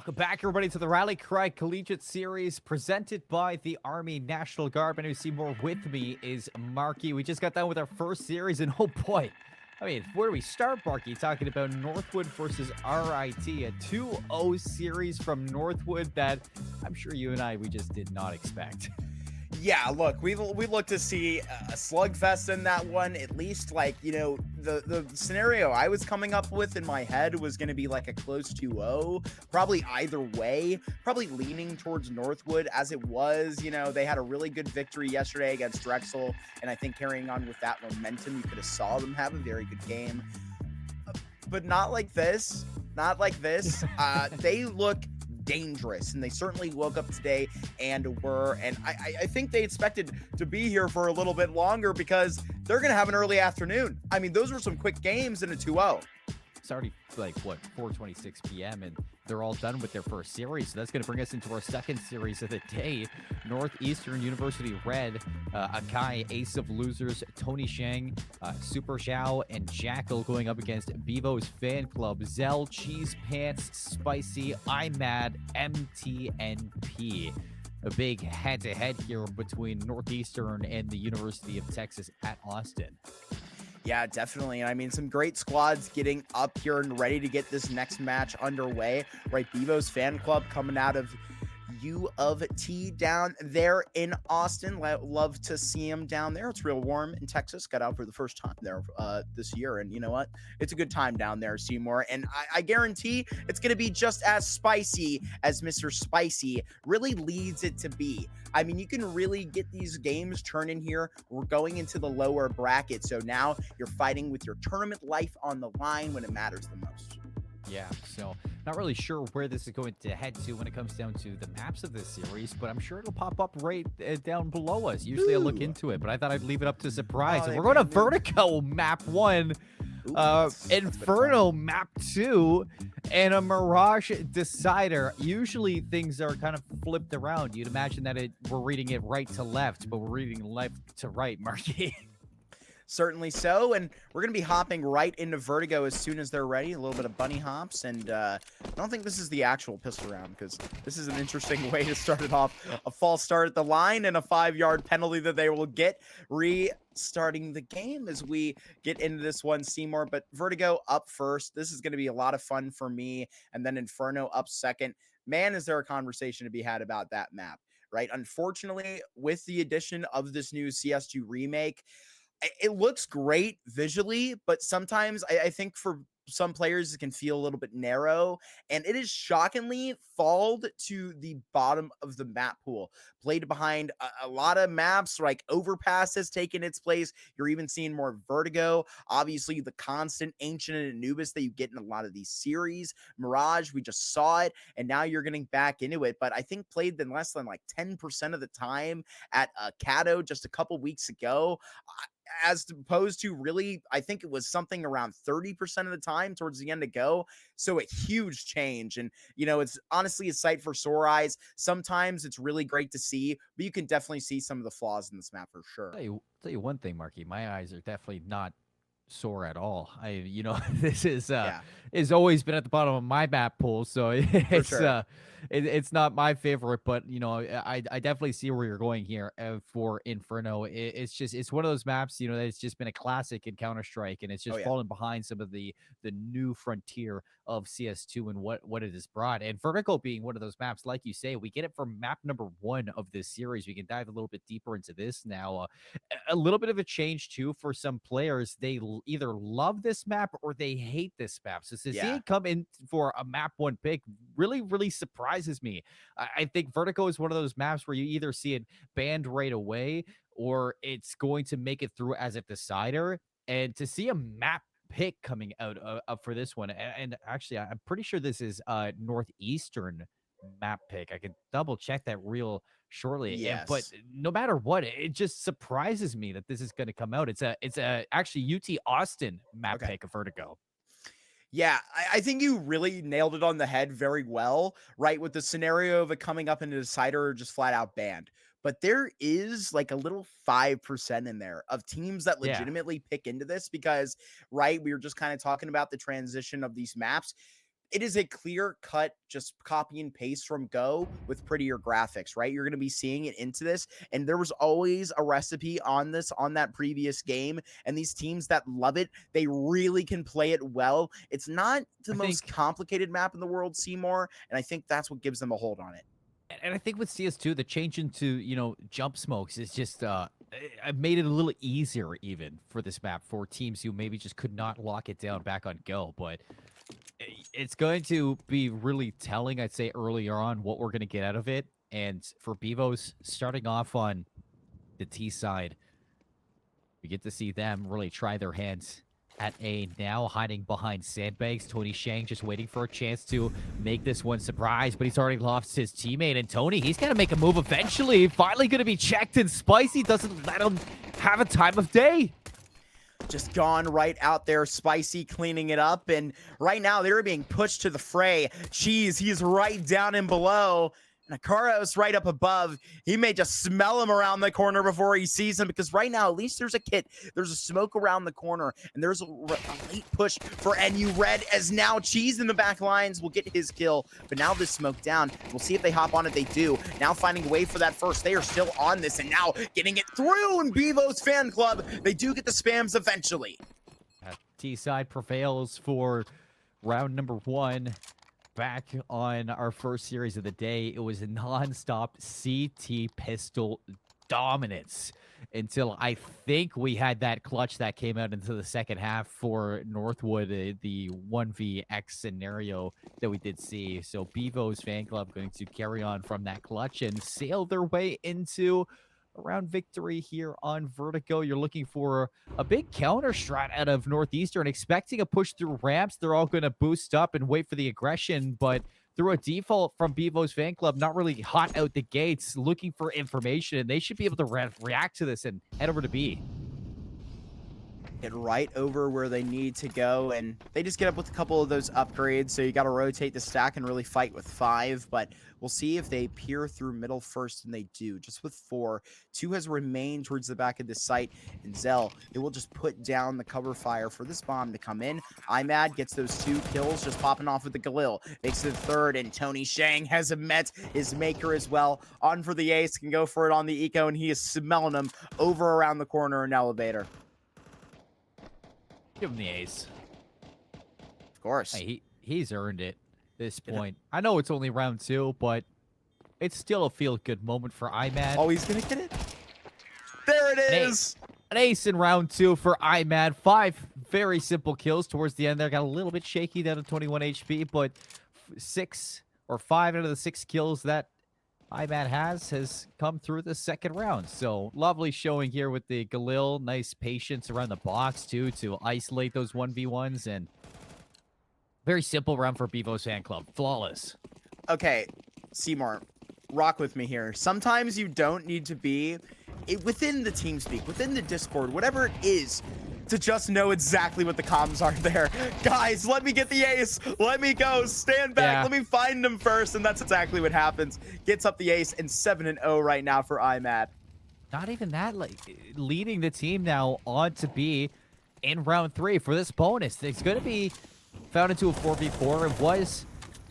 Welcome back, everybody, to the Rally Cry Collegiate Series presented by the Army National Guard. And who see more with me is Marky. We just got done with our first series, and oh boy, I mean, where do we start, Marky? Talking about Northwood versus RIT, a 2-0 series from Northwood that I'm sure you and we just did not expect. Yeah, look, we look to see a slugfest in that one. At least, like, you know, the scenario I was coming up with in my head was going to be like a close 2-0, probably either way, probably leaning towards Northwood as it was. You know, they had a really good victory yesterday against Drexel, and I think carrying on with that momentum, you could have saw them have a very good game. But not like this. Not like this. They look dangerous, and they certainly woke up today and were, and I think they expected to be here for a little bit longer because they're going to have an early afternoon. I mean, those were some quick games in a 2-0. It's already like what 4:26 p.m. and they're all done with their first series. So that's going to bring us into our second series of the day. Northeastern University Red, Akai, Ace of Losers, Tony Shang, Super Xiao, and Jackal going up against Bevos Fan Club, Zell, Cheese Pants, Spicy, I'm Mad, MTNP. A big head-to-head here between Northeastern and the University of Texas at Austin. Yeah, definitely. And I mean, some great squads getting up here and ready to get this next match underway, right? Bevos Fan Club coming out of U of T down there in Austin. Love to see him down there. It's real warm in Texas. Got out for the first time there this year. And you know what? It's a good time down there, Seymour. And I guarantee it's going to be just as spicy as Mr. Spicy really leads it to be. I mean, you can really get these games turning here. We're going into the lower bracket. So now you're fighting with your tournament life on the line when it matters the most. Yeah, so not really sure where this is going to head to when it comes down to the maps of this series, but I'm sure it'll pop up right down below us. Usually I look into it, but I thought I'd leave it up to surprise. And we're going to Vertigo map 1, Inferno map 2, and a Mirage Decider. Usually things are kind of flipped around. You'd imagine that we're reading it right to left, but we're reading left to right, Marky. Certainly so, and we're going to be hopping right into Vertigo as soon as they're ready. A little bit of bunny hops, and I don't think this is the actual pistol round because this is an interesting way to start it off. A false start at the line and a 5-yard penalty that they will get, restarting the game as we get into this one, Seymour. But Vertigo up first. This is going to be a lot of fun for me, and then Inferno up second. Man, is there a conversation to be had about that map, right? Unfortunately, with the addition of this new CS2 remake, it looks great visually, but sometimes I think for some players it can feel a little bit narrow, and it is shockingly falled to the bottom of the map pool. Played behind a lot of maps, like Overpass has taken its place. You're even seeing more Vertigo. Obviously, the constant Ancient and Anubis that you get in a lot of these series. Mirage, we just saw it, and now you're getting back into it. But I think played in less than like 10% of the time at Cato just a couple weeks ago. As opposed to really, I think it was something around 30% of the time towards the end to go. So a huge change. And, you know, it's honestly a sight for sore eyes. Sometimes it's really great to see, but you can definitely see some of the flaws in this map for sure. Tell you one thing, Marky, my eyes are definitely not sore at all. This is has always been at the bottom of my map pool, so it's sure. It's not my favorite, but you know, I definitely see where you're going here for Inferno. It's one of those maps, you know, that's just been a classic in Counter-Strike, and it's just fallen behind some of the new frontier of CS2 and what it has brought. And Vertical being one of those maps, like you say, we get it from map number 1 of this series. We can dive a little bit deeper into this now. A little bit of a change too for some players. They either love this map or they hate this map. So to see it come in for a map 1 pick really surprises me. I think Vertigo is one of those maps where you either see it banned right away or it's going to make it through as a decider. And to see a map pick coming out up for this one, and actually I'm pretty sure this is Northeastern map pick. I can double check that real shortly. Yes. But no matter what, it just surprises me that this is going to come out. It's a actually UT Austin map pick of Vertigo. Yeah, I think you really nailed it on the head very well, right? With the scenario of it coming up in a decider or just flat out banned. But there is like a little 5% in there of teams that legitimately pick into this because, right, we were just kind of talking about the transition of these maps. it is a clear cut, just copy and paste from Go with prettier graphics, right? You're going to be seeing it into this. And there was always a recipe on this, on that previous game. And these teams that love it, they really can play it well. It's not the most complicated map in the world, Seymour. And I think that's what gives them a hold on it. And I think with CS2, the change into, jump smokes is just, I've made it a little easier even for this map for teams who maybe just could not lock it down back on Go. But it's going to be really telling, I'd say, earlier on what we're going to get out of it. And for Bevos, starting off on the T side, we get to see them really try their hands at A now, hiding behind sandbags. Tony Shang just waiting for a chance to make this one surprise, but he's already lost his teammate. And Tony, he's got to make a move eventually. Finally going to be checked, and Spicy doesn't let him have a time of day. Just gone right out there, Spicy cleaning it up. And right now, they're being pushed to the fray. Cheese, he's right down and below. And Akaro's right up above. He may just smell him around the corner before he sees him, because right now, at least there's a kit. There's a smoke around the corner, and there's a late push for NU Red, as now Cheese in the back lines will get his kill. But now this smoke down. We'll see if they hop on it. They do. Now finding a way for that first. They are still on this, and now getting it through. And Bevos fan club, they do get the spams eventually. T-side prevails for round number 1. Back on our first series of the day, it was a non-stop CT pistol dominance until I think we had that clutch that came out into the second half for Northwood, the 1vX scenario that we did see. So Bevos fan club going to carry on from that clutch and sail their way into around victory here on Vertigo. You're looking for a big counter strat out of Northeastern, expecting a push through ramps. They're all going to boost up and wait for the aggression, but through a default from Bevos fan club, not really hot out the gates, looking for information, and they should be able to react to this and head over to B. Get right over where they need to go, and they just get up with a couple of those upgrades, so you got to rotate the stack and really fight with 5, but we'll see if they peer through middle first, and they do, just with 4. 2 has remained towards the back of the site, and Zell, they will just put down the cover fire for this bomb to come in. IMAD gets those 2 kills, just popping off with the Galil, makes it 3rd, and Tony Shang has met his maker as well. On for the ace, can go for it on the eco, and he is smelling them over around the corner in elevator. Give him the ace. Of course. Hey, he's earned it at this point. I know it's only round 2, but it's still a feel-good moment for IMAD. Oh, he's going to get it. There it is. An ace in round 2 for IMAD. 5 very simple kills towards the end there. Got a little bit shaky down to 21 HP, but 5 out of the 6 kills that IMAD has come through the second round. So lovely showing here with the Galil. Nice patience around the box too to isolate those 1v1s, and very simple round for Bevos fan club. Flawless. Okay, Seymour, rock with me here. Sometimes you don't need to be within the TeamSpeak, within the Discord, whatever it is, to just know exactly what the comms are there. Guys, let me get the ace. Let me go. Stand back. Let me find him first. And that's exactly what happens. Gets up the ace, and 7-0 right now for IMAD. Not even that, like leading the team now on to be in round 3 for this bonus. It's going to be found into a 4v4. It was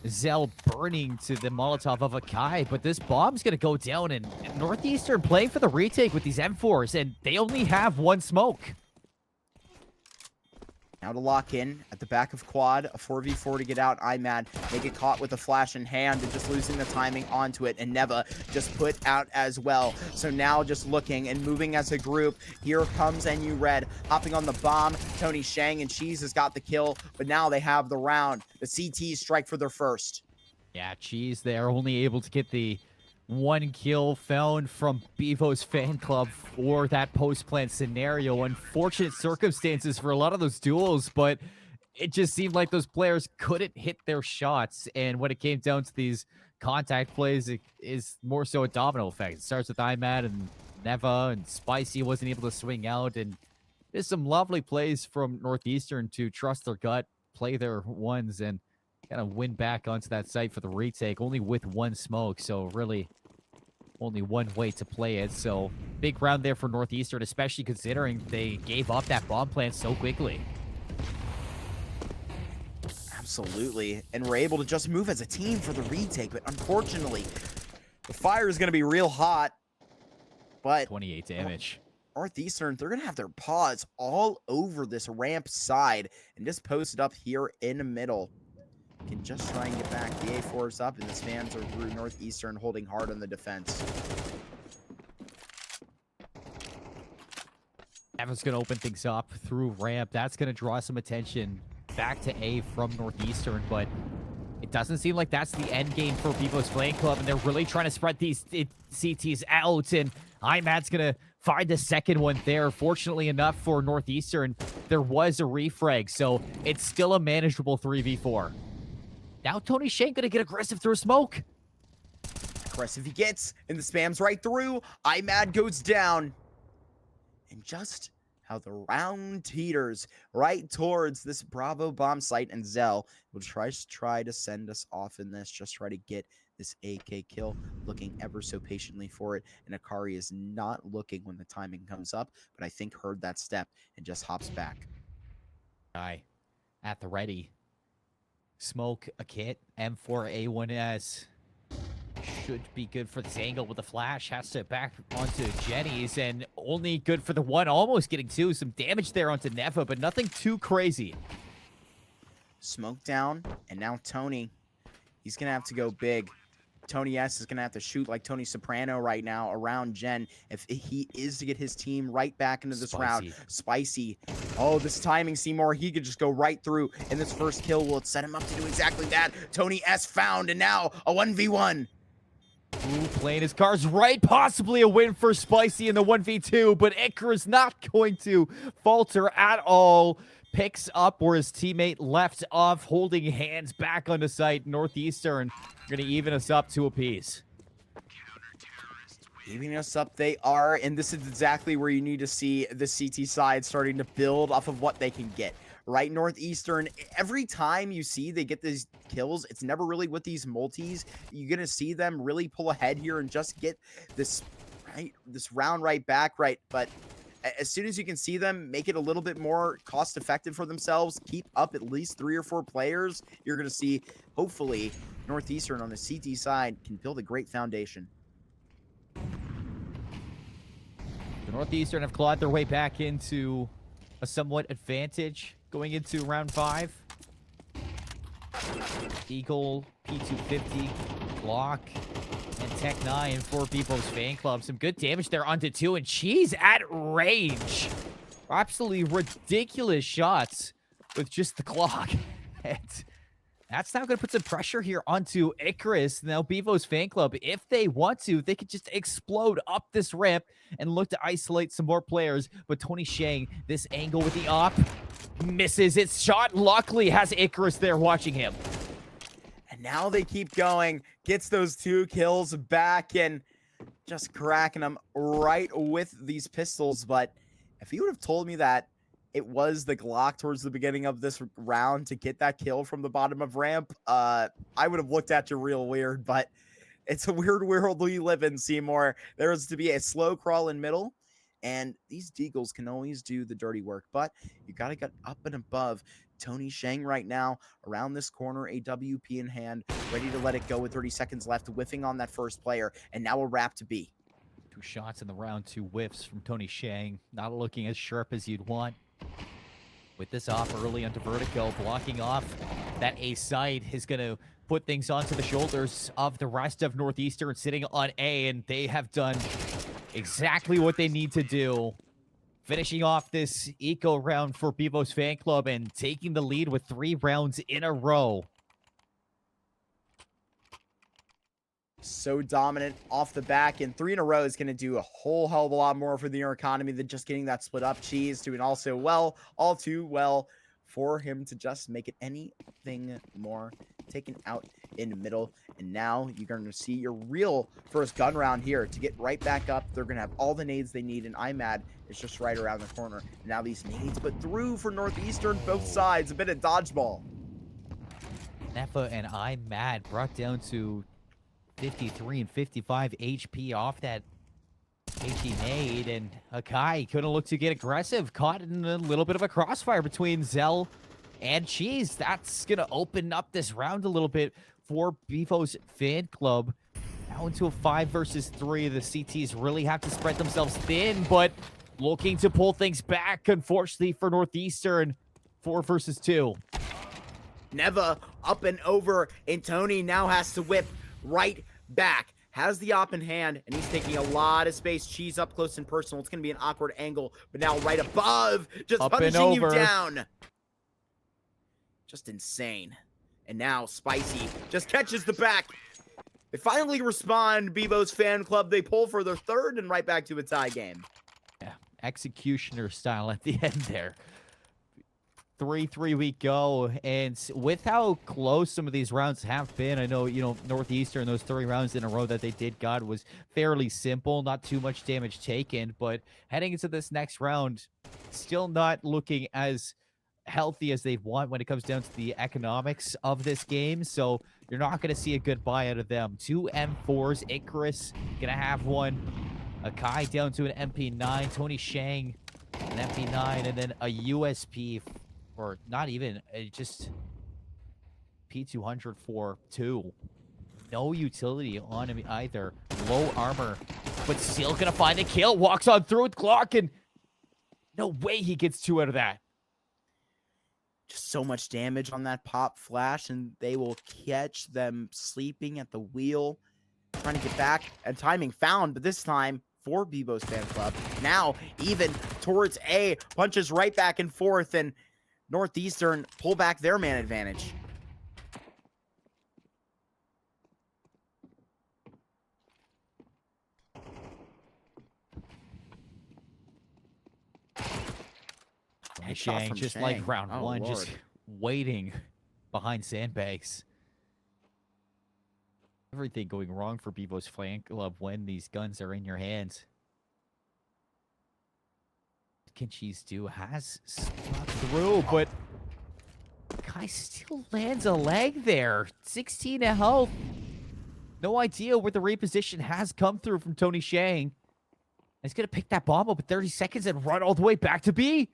Zell burning to the Molotov of Akai, but this bomb's going to go down, and Northeastern playing for the retake with these M4s, and they only have 1 smoke. Now to lock in at the back of quad, a 4v4 to get out. IMAD, they get caught with a flash in hand and just losing the timing onto it, and Neva just put out as well. So now just looking and moving as a group. Here comes NU Red, hopping on the bomb. Tony Shang and Cheese has got the kill, but now they have the round. The CTs strike for their first. Yeah, Cheese, they're only able to get the 1 kill found from Bevos fan club for that post-plant scenario. Unfortunate circumstances for a lot of those duels, but it just seemed like those players couldn't hit their shots. And when it came down to these contact plays, it is more so a domino effect. It starts with IMAD and Neva, and Spicy wasn't able to swing out. And there's some lovely plays from Northeastern to trust their gut, play their ones, and kind of win back onto that site for the retake, only with 1 smoke. So really only 1 way to play it. So big round there for Northeastern, especially considering they gave up that bomb plant so quickly. Absolutely. And we're able to just move as a team for the retake. But unfortunately, the fire is going to be real hot. But 28 damage. Northeastern, they're going to have their paws all over this ramp side and just posted up here in the middle. Can just try and get back. The A4 is up, and the spams are through. Northeastern holding hard on the defense. Evan's going to open things up through ramp. That's going to draw some attention back to A from Northeastern, but it doesn't seem like that's the end game for Bevos Flame Club, and they're really trying to spread these CTs out, and IMAD's going to find the second one there. Fortunately enough for Northeastern, there was a refrag, so it's still a manageable 3v4. Now Tony Shane going to get aggressive through smoke. Aggressive he gets, and the spam's right through. IMAD goes down. And just how the round teeters right towards this Bravo bomb site, and Zell will try to send us off in this, just try to get this AK kill, looking ever so patiently for it. And Akari is not looking when the timing comes up, but I think heard that step and just hops back. Guy at the ready. Smoke a kit, M4A1S. Should be good for this angle with the flash. Has to back onto Jenny's, and only good for the one. Almost getting two. Some damage there onto Neva, but nothing too crazy. Smoke down, and now Tony. He's going to have to go big. Tony S is going to have to shoot like Tony Soprano right now around Jen if he is to get his team right back into this round. Spicy. Oh, this timing, Seymour. He could just go right through, and this first kill will set him up to do exactly that. Tony S found, and now a 1v1. Ooh, playing his cards right. Possibly a win for Spicy in the 1v2, but Icarus not going to falter at all. Picks up where his teammate left off, holding hands back onto site. Northeastern going to even us up to a piece. Evening us up they are, and this is exactly where you need to see the CT side starting to build off of what they can get. Right, Northeastern, every time you see they get these kills, it's never really with these multis. You're going to see them really pull ahead here and just get this round right back, right? But as soon as you can see them make it a little bit more cost effective for themselves, keep up at least 3 or 4 players, you're going to see, hopefully, Northeastern on the CT side can build a great foundation. The Northeastern have clawed their way back into a somewhat advantage going into round 5. Eagle, P250, Glock, and Tech 9 for Bevos Fan Club. Some good damage there onto 2, and she's at range. Absolutely ridiculous shots with just the Glock. And that's now going to put some pressure here onto Icarus. Now, Bevos Fan Club, if they want to, they could just explode up this ramp and look to isolate some more players. But Tony Shang, this angle with the op, misses its shot. Luckily, has Icarus there watching him. And now they keep going. Gets those 2 kills back and just cracking them right with these pistols. But if you would have told me that it was the Glock towards the beginning of this round to get that kill from the bottom of ramp, I would have looked at you real weird, but it's a weird world we live in, Seymour. There is to be a slow crawl in middle, and these deagles can always do the dirty work, but you got to get up and above. Tony Shang right now around this corner, a WP in hand, ready to let it go with 30 seconds left, whiffing on that first player, and now a wrap to be. 2 shots in the round, 2 whiffs from Tony Shang, not looking as sharp as you'd want. With this off early onto Vertigo, blocking off that A side is going to put things onto the shoulders of the rest of Northeastern sitting on A, and they have done exactly what they need to do. Finishing off this eco round for Bevos Fan Club and taking the lead with 3 rounds in a row. So dominant off the back, and 3 in a row is going to do a whole hell of a lot more for the economy than just getting that split up. Cheese doing also well, all too well for him to just make it anything more. Taken out in the middle, and now you're going to see your real first gun round here to get right back up. They're going to have all the nades they need, and IMAD is just right around the corner. And now these nades, but through for Northeastern, both sides, a bit of dodgeball. Nefa and IMAD brought down to 53 and 55 HP off that HD nade, and Akai couldn't look to get aggressive, caught in a little bit of a crossfire between Zell and Cheese. That's going to open up this round a little bit for Bevos fan club. Now into a 5 versus 3. The CTs really have to spread themselves thin, but looking to pull things back, unfortunately, for Northeastern. 4 versus 2. Neva up and over, and Tony now has to whip right back. Has the op in hand, and he's taking a lot of space. Cheese up close and personal. It's going to be an awkward angle, but now right above, just up punishing you down. Just insane. And now Spicy just catches the back. They finally respond, Bevos fan club. They pull for their third and right back to a tie game. Yeah, executioner style at the end there. 3-3 we go, and with how close some of these rounds have been, I know, Northeastern, those 3 rounds in a row that they did got was fairly simple, not too much damage taken, but heading into this next round, still not looking as healthy as they want when it comes down to the economics of this game, so you're not going to see a good buy out of them. 2 M4s, Icarus going to have one, Akai down to an MP9, Tony Shang, an MP9, and then a USP, or not even, just P200 for 2. No utility on him either. Low armor, but still gonna find the kill. Walks on through with Glock, and no way he gets 2 out of that. Just so much damage on that pop flash, and they will catch them sleeping at the wheel, trying to get back, and timing found, but this time for Bevos fan club. Now, even towards A, punches right back and forth, and Northeastern pull back their man advantage. Shang, just like round 1, Lord. Just waiting behind sandbags. Everything going wrong for Bevos fan club when these guns are in your hands. Can Cheese do? Has snuck through, but guy still lands a leg there. 16 to health. No idea where the reposition has come through from Tony Shang. He's going to pick that bomb up at 30 seconds and run all the way back to B.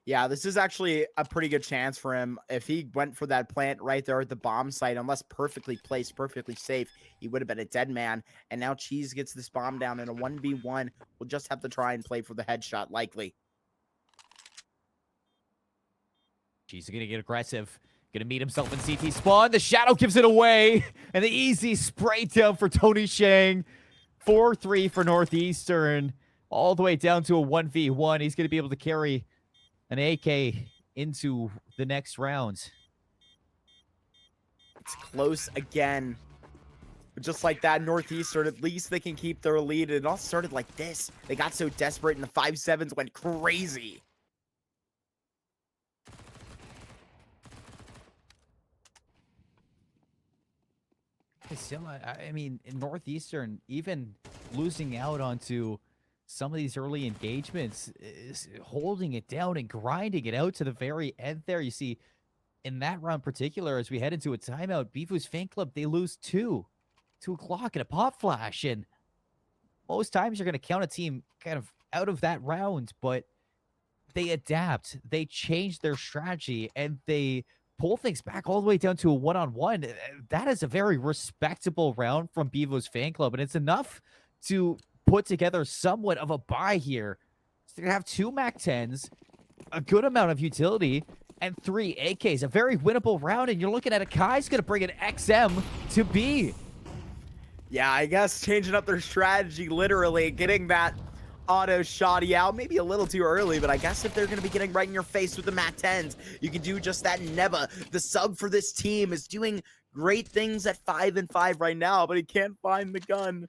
Yeah, this is actually a pretty good chance for him. If he went for that plant right there at the bomb site, unless perfectly placed, perfectly safe, he would have been a dead man. And now Cheese gets this bomb down in a 1v1. We'll just have to try and play for the headshot, likely. Cheese is going to get aggressive. Going to meet himself in CT spawn. The shadow gives it away. And the easy spray down for Tony Shang. 4-3 for Northeastern. All the way down to a 1v1. He's going to be able to carry an AK into the next round. It's close again. But just like that, Northeastern, at least they can keep their lead. It all started like this. They got so desperate and the 5-7s went crazy. Still, I mean, in Northeastern, even losing out onto some of these early engagements is holding it down and grinding it out to the very end there. You see, in that round in particular, as we head into a timeout, Bevos fan club, they lose 2 o'clock and a pop flash. And most times you're going to count a team kind of out of that round, but they adapt. They change their strategy, and they pull things back all the way down to a 1-on-1. That is a very respectable round from Bevos fan club, and it's enough to put together somewhat of a buy here. So they're gonna have 2 MAC-10s, a good amount of utility, and 3 AKs. A very winnable round, and you're looking at Akai's gonna bring an XM to B. Yeah, I guess changing up their strategy, literally getting that auto shotty out, maybe a little too early, but I guess if they're going to be getting right in your face with the MAC-10s, you can do just that. Neva, the sub for this team, is doing great things at 5-5 right now, but he can't find the gun.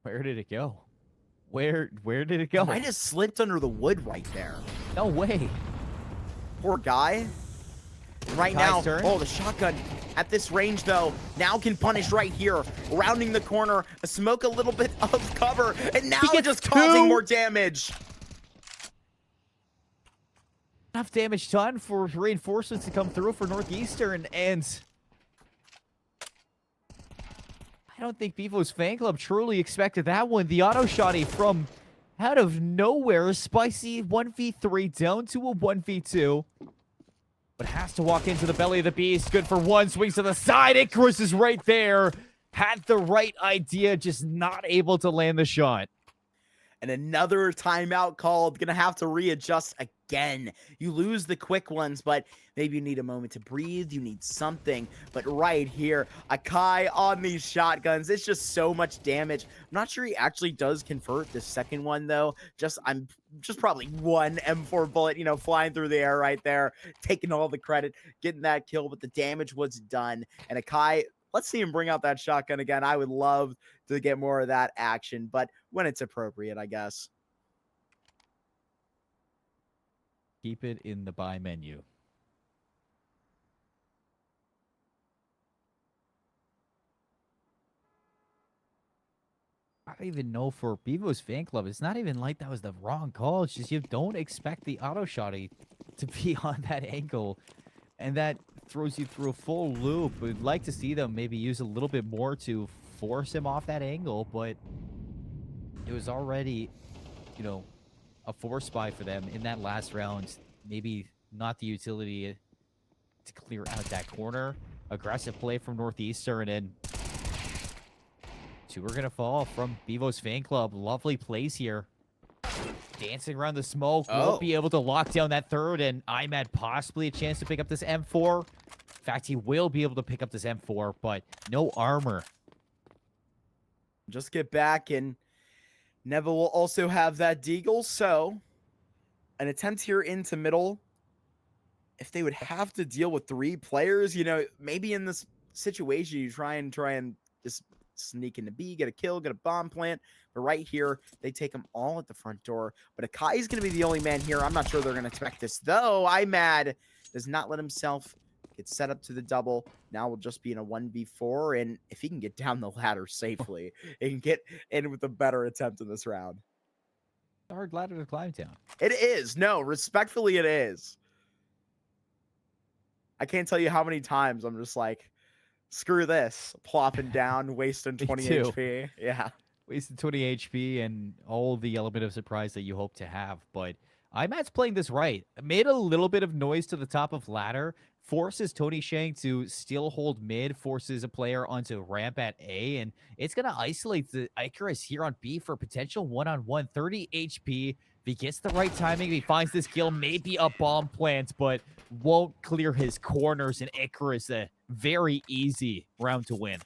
Where did it go? Where did it go? It might have slipped under the wood right there. No way. Poor guy. Right now, oh, the shotgun at this range, though, now can punish right here. Rounding the corner, a smoke a little bit of cover, and now just causing more damage. Enough damage done for reinforcements to come through for Northeastern, and I don't think Bevos fan club truly expected that one. The auto shotty from out of nowhere, Spicy 1v3 down to a 1v2. But has to walk into the belly of the beast. Good for one. Swings to the side. Icarus is right there. Had the right idea, just not able to land the shot. And another timeout called. Gonna have to readjust again. You lose the quick ones, but maybe you need a moment to breathe. You need something. But right here, Akai on these shotguns. It's just so much damage. I'm not sure he actually does convert the second one, though. I'm just probably one M4 bullet, you know, flying through the air right there, taking all the credit, getting that kill, but the damage was done. And Akai, let's see him bring out that shotgun again. I would love to get more of that action, but when it's appropriate, I guess. Keep it in the buy menu. I don't even know for Bevos fan club, it's not even like that was the wrong call. It's just you don't expect the auto shotty to be on that angle, and that throws you through a full loop. We'd like to see them maybe use a little bit more to force him off that angle, but it was already, you know, a force buy for them in that last round. Maybe not the utility to clear out that corner. Aggressive play from Northeastern, and two are going to fall from Bevos fan club. Lovely plays here. Dancing around the smoke. Won't be able to lock down that third, and Imad possibly a chance to pick up this M4. In fact, he will be able to pick up this M4, but no armor. Just get back, and Neville will also have that deagle, so an attempt here into middle. If they would have to deal with 3 players, you know, maybe in this situation, you try and just sneak into B, get a kill, get a bomb plant. But right here, they take them all at the front door. But Akai is going to be the only man here. I'm not sure they're going to expect this, though. Imad does not let himself get set up to the double. Now we'll just be in a 1v4. And if he can get down the ladder safely, he can get in with a better attempt in this round. Hard ladder to climb down. It is. No, respectfully, it is. I can't tell you how many times I'm just like, screw this, plopping down, wasting 20 HP. Yeah. Wasting 20 HP and all the element of surprise that you hope to have. But Imad's playing this right. Made a little bit of noise to the top of ladder. Forces Tony Shang to still hold mid. Forces a player onto ramp at A. And it's going to isolate the Icarus here on B for potential one-on-one. 30 HP. If he gets the right timing, if he finds this kill, maybe a bomb plant, but won't clear his corners. And Icarus, a very easy round to win.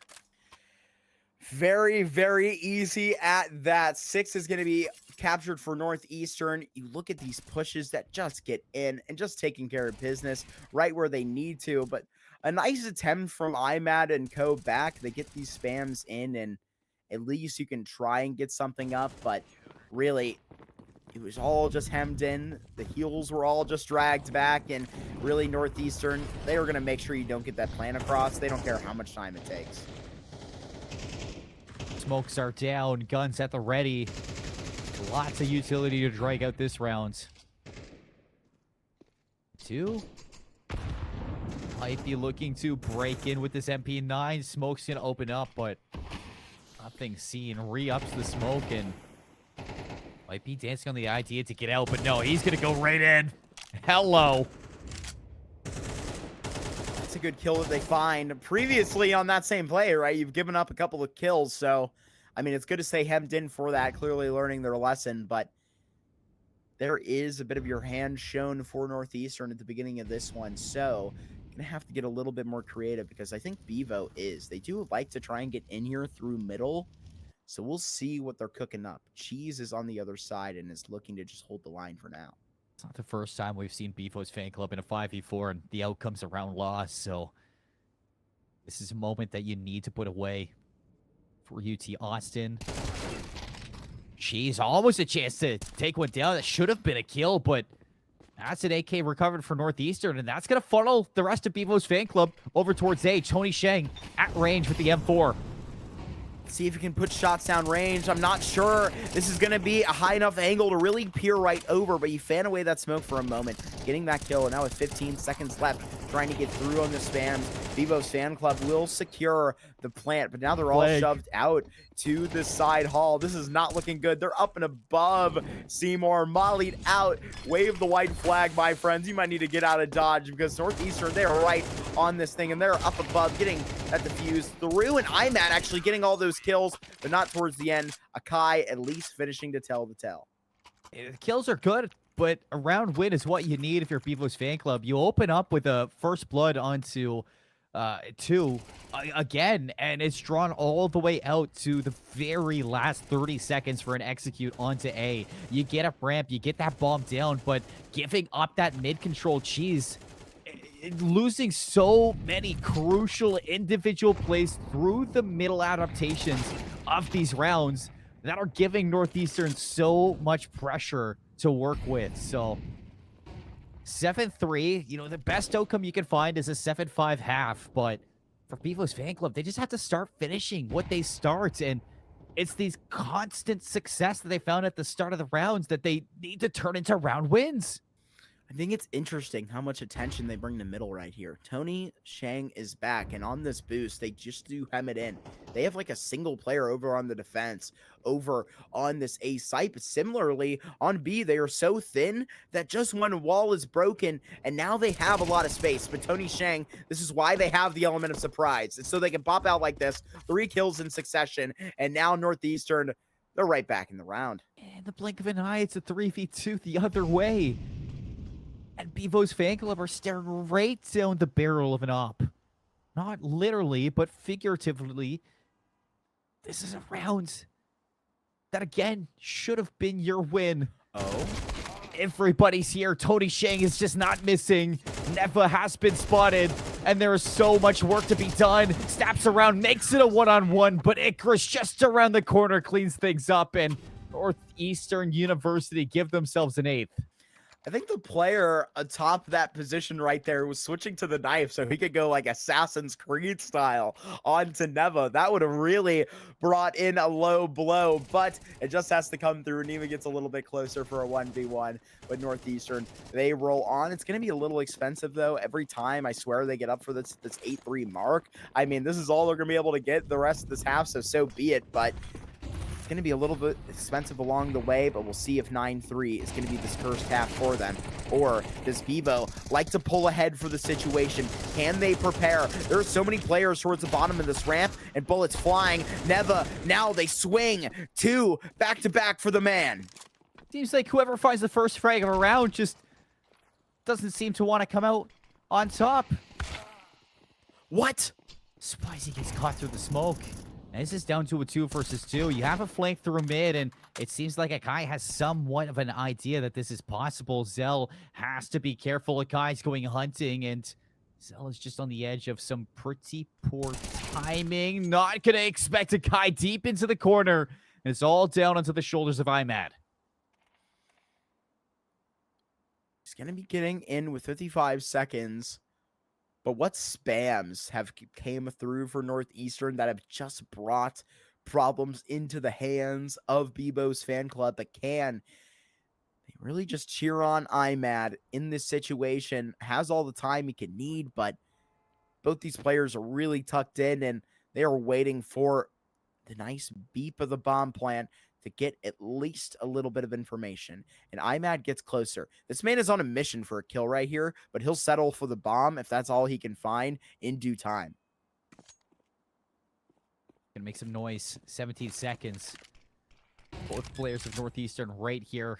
Very, very easy at that. 6 is going to be captured for Northeastern. You look at these pushes that just get in and just taking care of business right where they need to. But a nice attempt from Imad and co back. They get these spams in, and at least you can try and get something up. But really, it was all just hemmed in. The heels were all just dragged back. And really, Northeastern, they were going to make sure you don't get that plan across. They don't care how much time it takes. Smokes are down. Guns at the ready. Lots of utility to drag out this round. 2. Might be looking to break in with this MP9. Smoke's going to open up, but nothing seen. Re-ups the smoke and might be dancing on the idea to get out, but no, he's going to go right in. Hello. That's a good kill that they find. Previously on that same play, right, you've given up a couple of kills, so I mean, it's good to stay hemmed in for that, clearly learning their lesson, but there is a bit of your hand shown for Northeastern at the beginning of this one, so going to have to get a little bit more creative because I think Bevo is. They do like to try and get in here through middle, so we'll see what they're cooking up. Cheese is on the other side and is looking to just hold the line for now. It's not the first time we've seen Bevos fan club in a 5v4 and the outcomes around loss, so this is a moment that you need to put away for UT Austin. Jeez, almost a chance to take one down. That should have been a kill, but that's an AK recovered for Northeastern, and that's going to funnel the rest of Bevos fan club over towards A. Tony Sheng at range with the M4. See if you can put shots down range. I'm not sure this is going to be a high enough angle to really peer right over, but you fan away that smoke for a moment, getting that kill, and now with 15 seconds left, trying to get through on the spams. Bevos fan club will secure the plant, but now they're all shoved out to the side hall. This is not looking good. They're up and above Seymour, mollied out. Wave the white flag, my friends. You might need to get out of Dodge because Northeastern, they're right on this thing, and they're up above, getting that defuse through, and IMAT actually getting all those kills, but not towards the end. Akai at least finishing to tell the tale. The kills are good, but a round win is what you need if you're Bevos fan club. You open up with a first blood onto 2 again, and it's drawn all the way out to the very last 30 seconds for an execute onto A. You get a ramp, you get that bomb down, but giving up that mid-control cheese, losing so many crucial individual plays through the middle adaptations of these rounds that are giving Northeastern so much pressure to work with. So 7-3, you know, the best outcome you can find is a 7-5 half, but for Bevos fan club, they just have to start finishing what they start, and it's these constant success that they found at the start of the rounds that they need to turn into round wins. I think it's interesting how much attention they bring to middle right here. Tony Shang is back, and on this boost, they just do hem it in. They have like a single player over on the defense, over on this A site, but similarly on B, they are so thin that just one wall is broken, and now they have a lot of space. But Tony Shang, this is why they have the element of surprise. It's so they can pop out like this, 3 kills in succession, and now Northeastern, they're right back in the round. In the blink of an eye, it's a 3v2 the other way. And Bevos fan club are staring right down the barrel of an op. Not literally, but figuratively. This is a round that, again, should have been your win. Oh? Everybody's here. Tony Shang is just not missing. Neva has been spotted, and there is so much work to be done. Snaps around, makes it a one-on-one, but Icarus just around the corner cleans things up, and Northeastern University give themselves an 8th. I think the player atop that position right there was switching to the knife so he could go like Assassin's Creed style onto Neva. That would have really brought in a low blow, but it just has to come through. Neva gets a little bit closer for a 1v1, but Northeastern, they roll on. It's going to be a little expensive, though. Every time, I swear, they get up for this 8-3 mark. I mean, this is all they're going to be able to get the rest of this half, so be it, but it's going to be a little bit expensive along the way, but we'll see if 9-3 is going to be this cursed half for them. Or does Bevo like to pull ahead for the situation? Can they prepare? There are so many players towards the bottom of this ramp, and bullets flying. Neva, now they swing 2 back-to-back for the man. Seems like whoever finds the first frag of a round just doesn't seem to want to come out on top. What? Spicy gets caught through the smoke. And this is down to a 2 versus 2. You have a flank through mid, and it seems like Akai has somewhat of an idea that this is possible. Zell has to be careful. Akai's going hunting, and Zell is just on the edge of some pretty poor timing. Not going to expect Akai deep into the corner. And it's all down onto the shoulders of IMAD. He's going to be getting in with 55 seconds. But what spams have came through for Northeastern that have just brought problems into the hands of Bevos fan club? But can they really just cheer on IMAD in this situation? Has all the time he can need, but both these players are really tucked in, and they are waiting for the nice beep of the bomb plant to get at least a little bit of information. And IMAD gets closer. This man is on a mission for a kill right here, but he'll settle for the bomb if that's all he can find in due time. Gonna make some noise. 17 seconds. Both players of Northeastern right here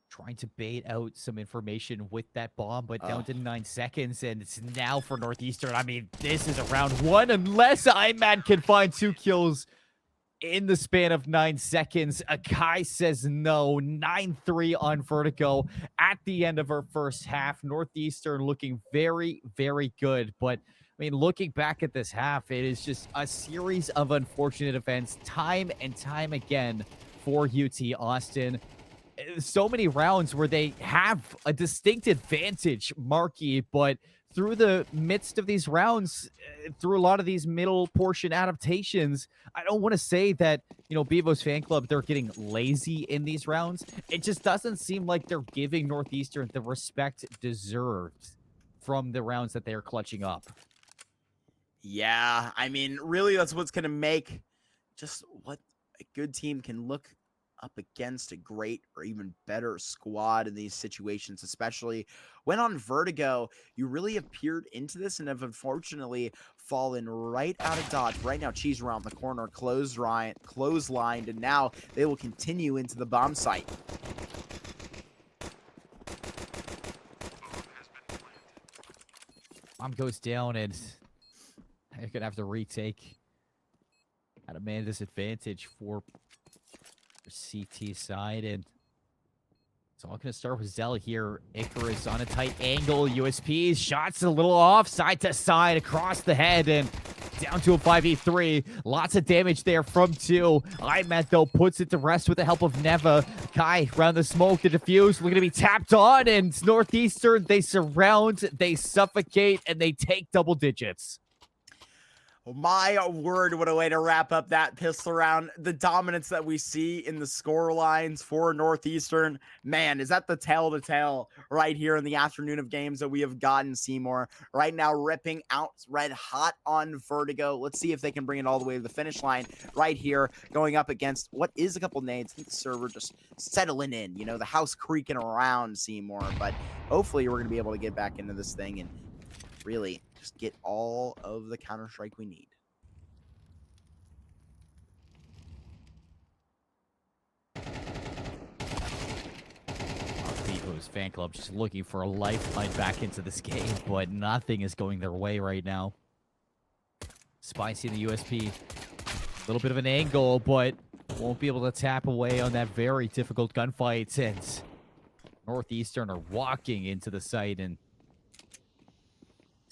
trying to bait out some information with that bomb, but down to 9 seconds, and it's now for Northeastern. I mean, this is a round 1 unless IMAD can find 2 kills in the span of 9 seconds. Akai says no. 9-3 on Vertigo at the end of our first half. Northeastern looking very, very good. But, I mean, looking back at this half, it is just a series of unfortunate events time and time again for UT Austin. So many rounds where they have a distinct advantage, Marky, but through the midst of these rounds, through a lot of these middle portion adaptations, I don't want to say that, you know, Bevos fan club, they're getting lazy in these rounds. It just doesn't seem like they're giving Northeastern the respect deserved. from the rounds that they're clutching up. Yeah, I mean, really, that's what's going to make just what a good team can look up against a great or even better squad in these situations, especially when on Vertigo, you really have peered into this and have unfortunately fallen right out of dodge. Right now, Cheese around the corner, clotheslined, and now they will continue into the bomb site. Bomb goes down, and they're going to have to retake at a man disadvantage for CT side, and it's all going to start with Zell here. Icarus on a tight angle. USP's shots a little off, side to side, across the head, and down to a 5v3. Lots of damage there from 2. Imat, though, puts it to rest with the help of Neva. Kai around the smoke, the diffuse, looking to be tapped on, and Northeastern, they surround, they suffocate, and they take double digits. My word, what a way to wrap up that pistol round. The dominance that we see in the score lines for Northeastern, man, is that the tale to tell right here in the afternoon of games that we have gotten. Seymour right now ripping out red hot on Vertigo. Let's see if they can bring it all the way to the finish line right here, going up against what is a couple nades. I think the server just settling in, you know, the house creaking around, Seymour, but hopefully we're going to be able to get back into this thing and really just get all of the Counter-Strike we need. Bevos fan club just looking for a lifeline back into this game, but nothing is going their way right now. Spicy in the USP. A little bit of an angle, but won't be able to tap away on that very difficult gunfight. And Northeastern are walking into the site and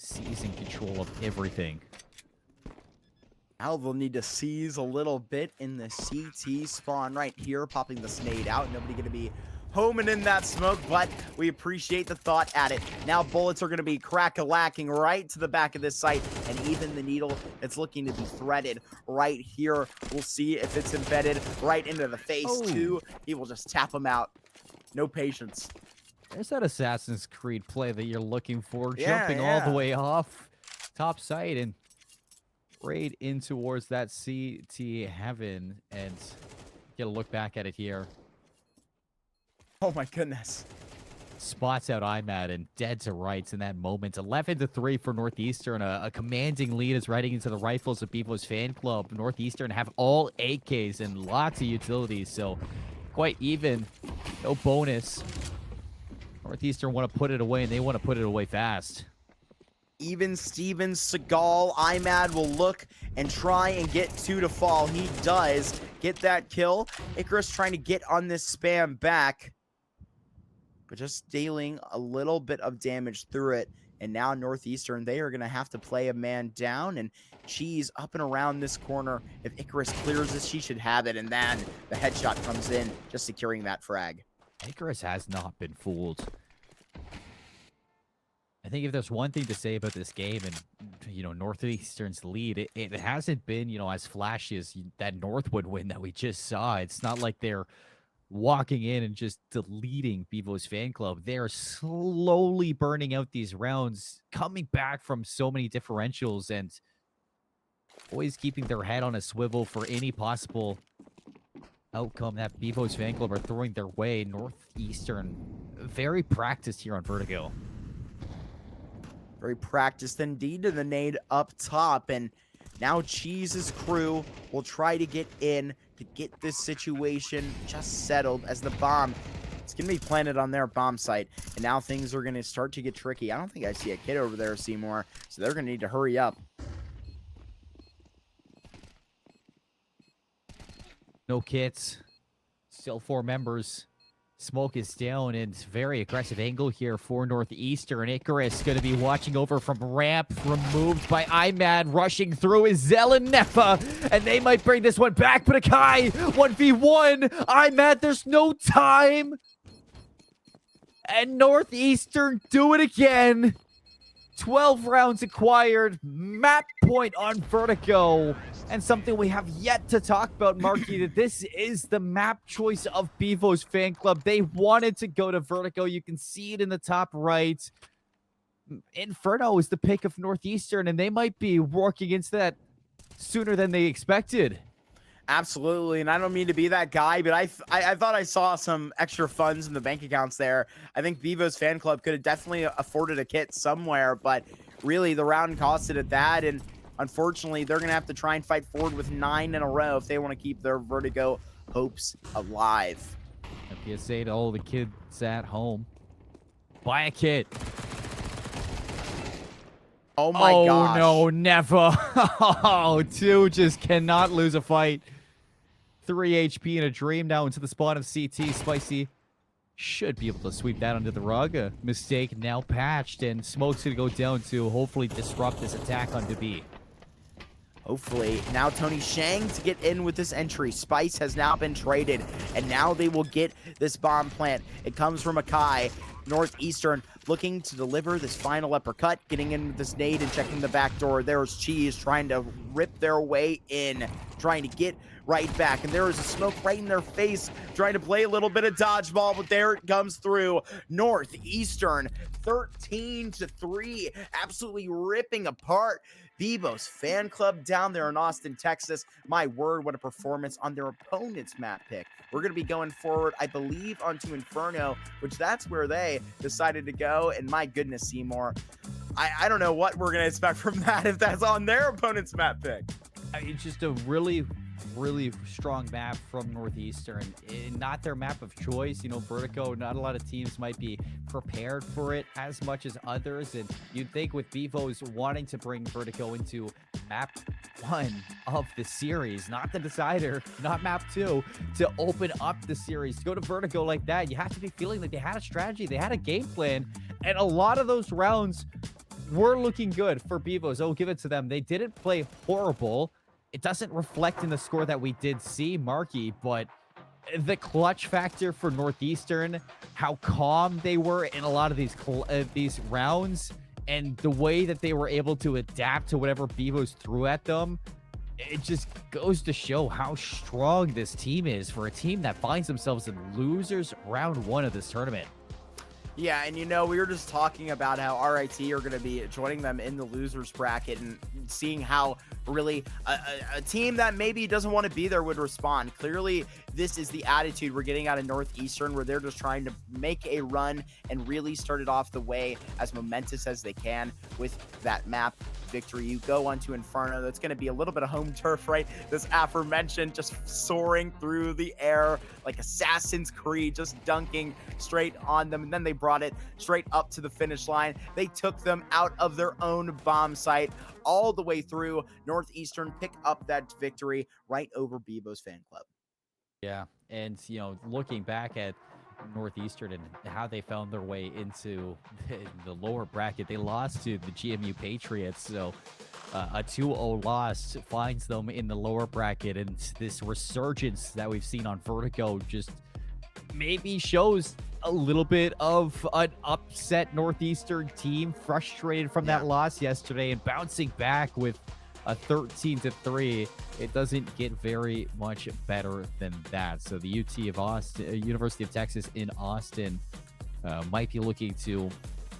seizing control of everything. Now they'll need to seize a little bit in the CT spawn right here, popping the snade out. Nobody going to be homing in that smoke, but we appreciate the thought at it. Now bullets are going to be crack-a-lacking right to the back of this site, and even the needle it's looking to be threaded right here. We'll see if it's embedded right into the face too. He will just tap him out. No patience. There's that Assassin's Creed play that you're looking for, jumping all the way off top side and right in towards that CT heaven, and get a look back at it here. Oh my goodness. Spots out Imat and dead to rights in that moment. 11-3 for Northeastern. A commanding lead is riding into the rifles of Bevos fan club. Northeastern have all AKs and lots of utilities, so quite even. No bonus. Northeastern want to put it away, and they want to put it away fast. Even Steven Seagal, Imad will look and try and get 2 to fall. He does get that kill. Icarus trying to get on this spam back, but just dealing a little bit of damage through it. And now Northeastern, they are going to have to play a man down, and Cheese up and around this corner. If Icarus clears this, she should have it, and then the headshot comes in, just securing that frag. Icarus has not been fooled. I think if there's one thing to say about this game and, you know, Northeastern's lead, it hasn't been, you know, as flashy as that Northwood win that we just saw. It's not like they're walking in and just deleting Bevos fan club. They're slowly burning out these rounds, coming back from so many differentials, and always keeping their head on a swivel for any possible outcome that Bevos fan club are throwing their way. Northeastern, very practiced here on Vertigo. Very practiced indeed to the nade up top, and now Cheese's crew will try to get in to get this situation just settled as the bomb, it's going to be planted on their bomb site, and now things are going to start to get tricky. I don't think I see a kid over there, Seymour, so they're going to need to hurry up. No kits, still 4 members. Smoke is down, and very aggressive angle here for Northeastern. Icarus going to be watching over from ramp, removed by Imad. Rushing through is Zell and Nefa, and they might bring this one back, but Akai 1v1. Imad, there's no time. And Northeastern do it again. 12 rounds acquired, map point on Vertigo, and something we have yet to talk about, Marky, that this is the map choice of Bevos fan club. They wanted to go to Vertigo. You can see it in the top right. Inferno is the pick of Northeastern, and they might be working into that sooner than they expected. Absolutely, and I don't mean to be that guy, but I thought I saw some extra funds in the bank accounts there. I think Bevos fan club could have definitely afforded a kit somewhere, but really the round costed at that, and unfortunately they're gonna have to try and fight forward with 9 in a row if they want to keep their Vertigo hopes alive. A PSA to all the kids at home: buy a kit. Oh my gosh. Oh no, never. Oh, 2 just cannot lose a fight. 3 HP in a dream now into the spawn of CT. Spicy should be able to sweep that under the rug. A mistake now patched, and Smoke's going to go down to hopefully disrupt this attack onto B. Hopefully, now Tony Shang to get in with this entry. Spice has now been traded, and now they will get this bomb plant. It comes from Akai. Northeastern looking to deliver this final uppercut, getting in with this nade and checking the back door. There's Cheese trying to rip their way in, trying to get right back, and there is a smoke right in their face, trying to play a little bit of dodgeball, but there it comes through. Northeastern 13-3, absolutely ripping apart Bevos fan club down there in Austin, Texas. My word, what a performance on their opponent's map pick. We're going to be going forward, I believe, onto Inferno, which that's where they decided to go. And my goodness, Seymour, I don't know what we're going to expect from that if that's on their opponent's map pick. It's just a really strong map from Northeastern. Not their map of choice. You know, Vertigo, not a lot of teams might be prepared for it as much as others. And you'd think with Bevos wanting to bring Vertigo into map 1 of the series, not the decider, not map 2, to open up the series, to go to Vertigo like that, you have to be feeling like they had a strategy, they had a game plan. And a lot of those rounds were looking good for Bevos. I'll give it to them. They didn't play horrible. It doesn't reflect in the score that we did see, Marky, but the clutch factor for Northeastern, how calm they were in a lot of these rounds, and the way that they were able to adapt to whatever Bevos threw at them, it just goes to show how strong this team is for a team that finds themselves in losers round 1 of this tournament. Yeah, and you know, we were just talking about how RIT are going to be joining them in the losers bracket, and seeing how really a team that maybe doesn't want to be there would respond. Clearly, this is the attitude we're getting out of Northeastern, where they're just trying to make a run and really start it off the way as momentous as they can with that map victory. You go onto Inferno. That's going to be a little bit of home turf, right? This aforementioned just soaring through the air like Assassin's Creed, just dunking straight on them. And then they brought it straight up to the finish line. They took them out of their own bomb site all the way through. Northeastern pick up that victory right over Bevos fan club. Yeah, and you know, looking back at Northeastern and how they found their way into the lower bracket, they lost to the GMU Patriots, so a 2-0 loss finds them in the lower bracket, and this resurgence that we've seen on Vertigo just maybe shows a little bit of an upset Northeastern team, frustrated from that loss yesterday and bouncing back with a 13-3. It doesn't get very much better than that. So the UT of Austin, University of Texas in Austin, might be looking to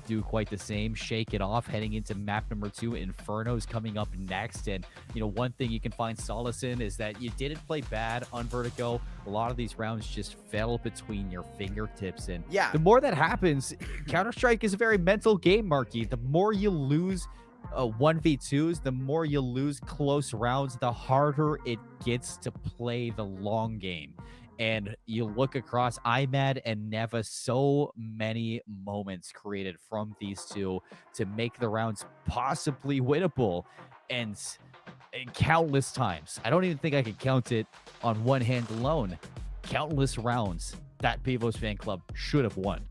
do quite the same, shake it off, heading into map number 2. Inferno's coming up next. And you know, one thing you can find solace in is that you didn't play bad on Vertigo. A lot of these rounds just fell between your fingertips, and the more that happens, Counter-Strike is a very mental game, Marky. The more you lose 1v2s, the more you lose close rounds, the harder it gets to play the long game. And you look across IMAD and Neva, so many moments created from these two to make the rounds possibly winnable, and countless times. I don't even think I could count it on one hand alone. Countless rounds that Bevos fan club should have won.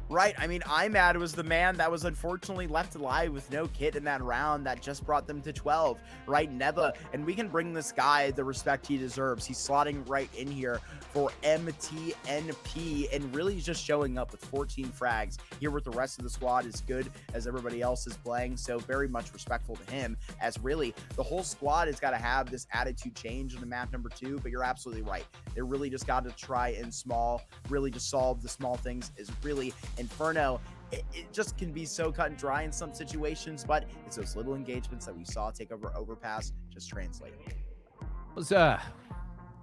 Right. I mean, IMAD was the man that was unfortunately left alive with no kit in that round that just brought them to 12, right? Neva, and we can bring this guy the respect he deserves. He's slotting right in here for MTNP and really just showing up with 14 frags here with the rest of the squad, as good as everybody else is playing. So very much respectful to him, as really the whole squad has got to have this attitude change in the map number 2. But you're absolutely right. They really just got to try and really just solve the small things. Is really Inferno it just can be so cut and dry in some situations, but it's those little engagements that we saw take over Overpass just translate. Was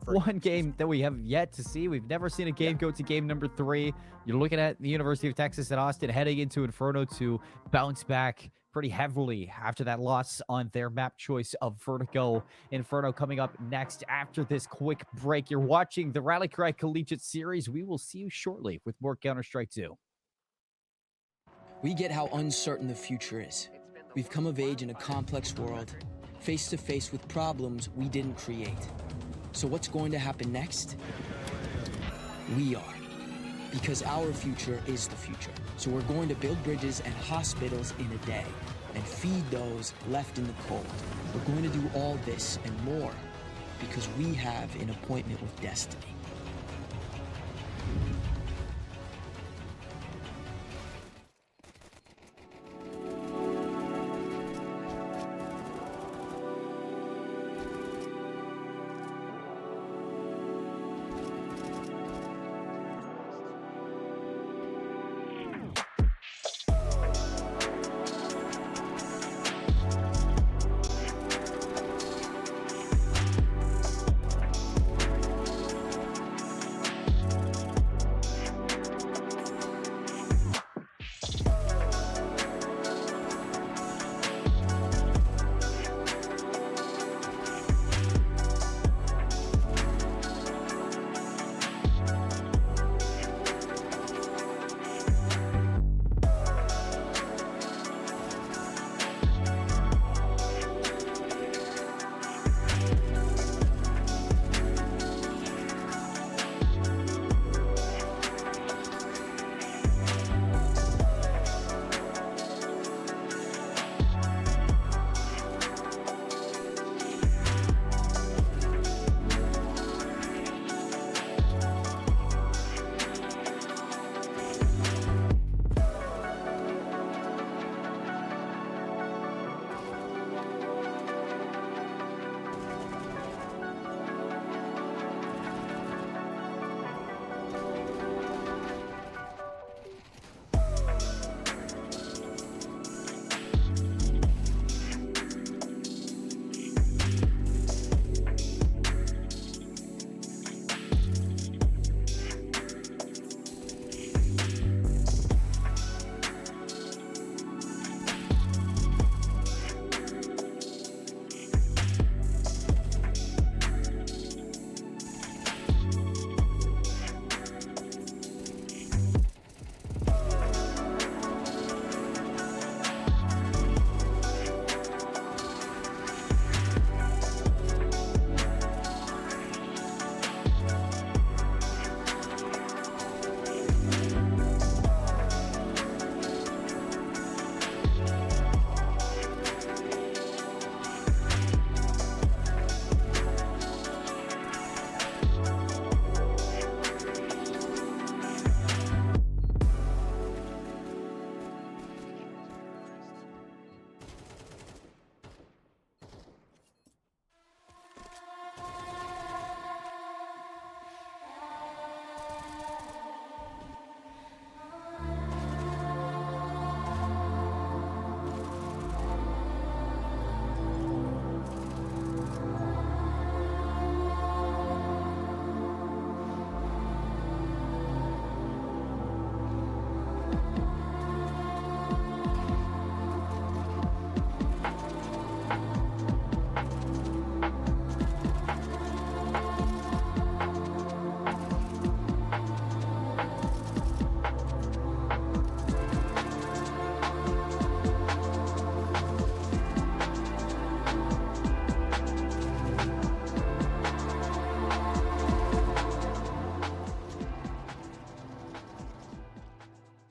one game that we have yet to see. We've never seen a game go to game number 3. You're looking at the University of Texas at Austin heading into Inferno to bounce back pretty heavily after that loss on their map choice of Vertigo. Inferno coming up next after this quick break. You're watching the Rally Cry Collegiate Series. We will see you shortly with more Counter-Strike 2. We get how uncertain the future is. We've come of age in a complex world, face to face with problems we didn't create. So what's going to happen next? We are. Because our future is the future. So we're going to build bridges and hospitals in a day and feed those left in the cold. We're going to do all this and more because we have an appointment with destiny.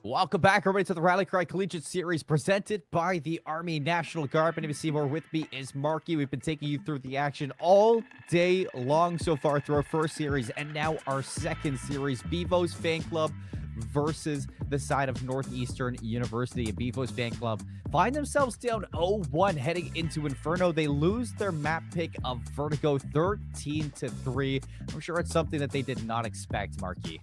Welcome back, everybody, to the Rally Cry Collegiate Series presented by the Army National Guard. My name is Seymour. With me is Marky. We've been taking you through the action all day long so far through our first series and now our second series, Bevos Fan Club versus the side of Northeastern University. And Bevos Fan Club find themselves down 0-1 heading into Inferno. They lose their map pick of Vertigo 13-3. I'm sure it's something that they did not expect, Marky.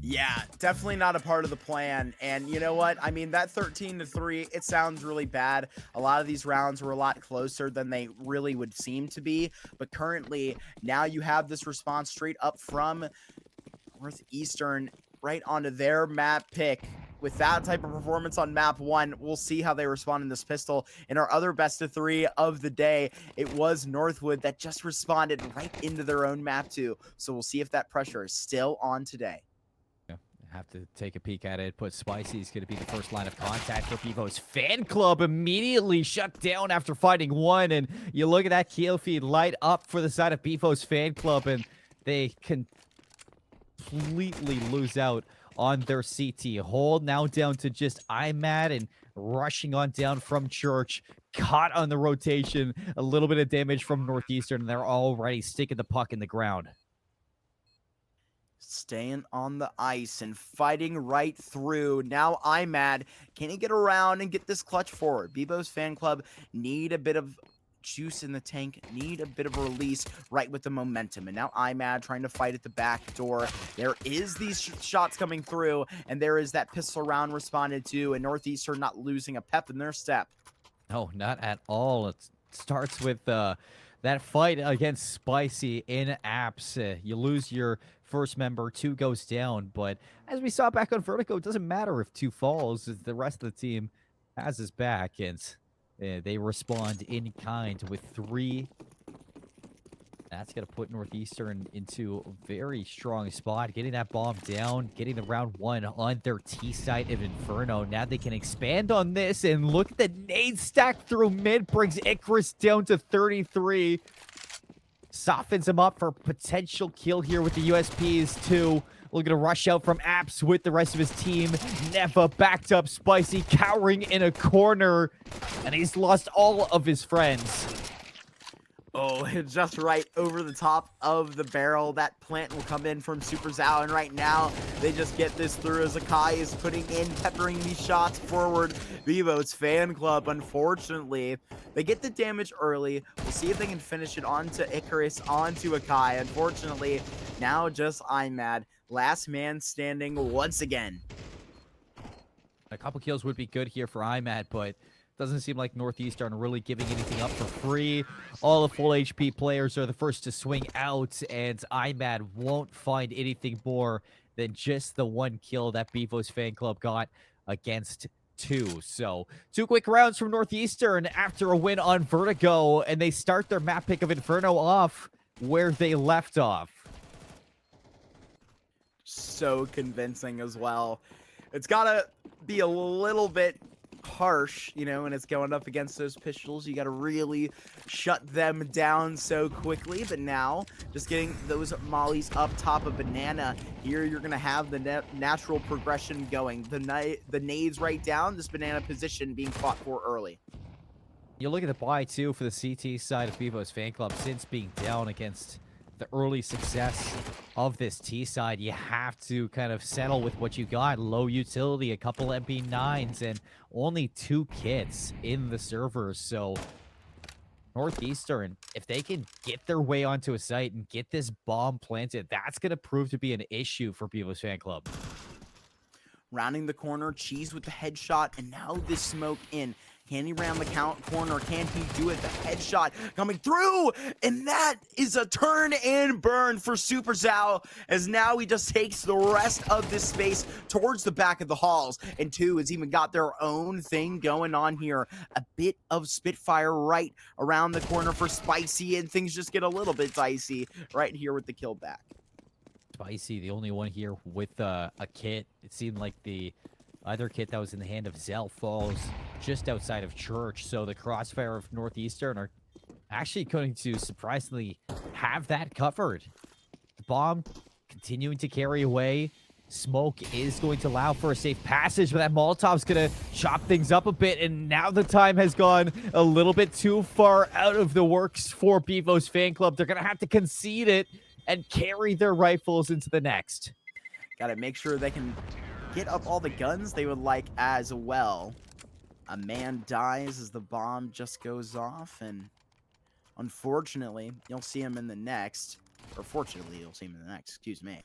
Yeah, definitely not a part of the plan. And you know what? I mean, that 13-3, it sounds really bad. A lot of these rounds were a lot closer than they really would seem to be. But currently, now you have this response straight up from Northeastern right onto their map pick. With that type of performance on map 1, we'll see how they respond in this pistol. In our other best of 3 of the day, it was Northwood that just responded right into their own map 2. So we'll see if that pressure is still on today. Have to take a peek at it. But Spicy is going to be the first line of contact for Bevos fan club. Immediately shut down after fighting one. And you look at that kill feed light up for the side of Bevos fan club, and they completely lose out on their CT. Hold now down to just IMAD and rushing on down from Church. Caught on the rotation. A little bit of damage from Northeastern, and they're already sticking the puck in the ground. Staying on the ice and fighting right through. Now IMAD, can he get around and get this clutch forward? Bevos fan club need a bit of juice in the tank, need a bit of a release right with the momentum. And now IMAD trying to fight at the back door. There is these shots coming through, and there is that pistol round responded to, and Northeastern not losing a pep in their step. No, not at all. It starts with that fight against Spicy in apps. You lose your first member, 2 goes down, but as we saw back on Vertigo, it doesn't matter if 2 falls, the rest of the team has his back, and they respond in kind with 3. That's going to put Northeastern into a very strong spot, getting that bomb down, getting the round 1 on their T side of Inferno. Now they can expand on this, and look at the nade stack through mid, brings Icarus down to 33. Softens him up for potential kill here with the USPs too. Looking to rush out from Apps with the rest of his team. Neva backed up Spicy, cowering in a corner, and he's lost all of his friends. Oh, just right over the top of the barrel. That plant will come in from Super Zao, and right now they just get this through as Akai is putting in, peppering these shots forward. Bevos fan club, unfortunately, they get the damage early. We'll see if they can finish it onto Icarus, onto Akai. Unfortunately, now just IMAD. Last man standing once again. A couple kills would be good here for IMAD, but doesn't seem like Northeastern are really giving anything up for free. All the full HP players are the first to swing out, and IMAD won't find anything more than just the 1 kill that Bevos fan club got against 2. So 2 quick rounds from Northeastern after a win on Vertigo, and they start their map pick of Inferno off where they left off. So convincing as well. It's gotta be a little bit harsh, you know, when it's going up against those pistols. You got to really shut them down so quickly. But now, just getting those mollies up top of Banana, here you're going to have the natural progression going. The nades right down, this Banana position being fought for early. You look at the buy, too, for the CT side of Bevos fan club since being down against the early success of this T side. You have to kind of settle with what you got. Low utility, a couple MP9s, and only 2 kits in the servers. So Northeastern, if they can get their way onto a site and get this bomb planted, that's going to prove to be an issue for Bevos fan club. Rounding the corner, Cheese with the headshot, and now this smoke in. Can he round the corner? Can he do it? The headshot coming through, and that is a turn and burn for Super Zao, as now he just takes the rest of this space towards the back of the halls, and 2 has even got their own thing going on here. A bit of Spitfire right around the corner for Spicy, and things just get a little bit dicey right here with the kill back. Spicy, the only one here with a kit. It seemed like the other kit that was in the hand of Zell falls just outside of Church, so the crossfire of Northeastern are actually going to surprisingly have that covered. The bomb continuing to carry away. Smoke is going to allow for a safe passage, but that Molotov's going to chop things up a bit, and now the time has gone a little bit too far out of the works for Bevos fan club. They're going to have to concede it and carry their rifles into the next. Got to make sure they can get up all the guns they would like as well. A man dies as the bomb just goes off, and unfortunately, you'll see him in the next. Or fortunately, you'll see him in the next, excuse me.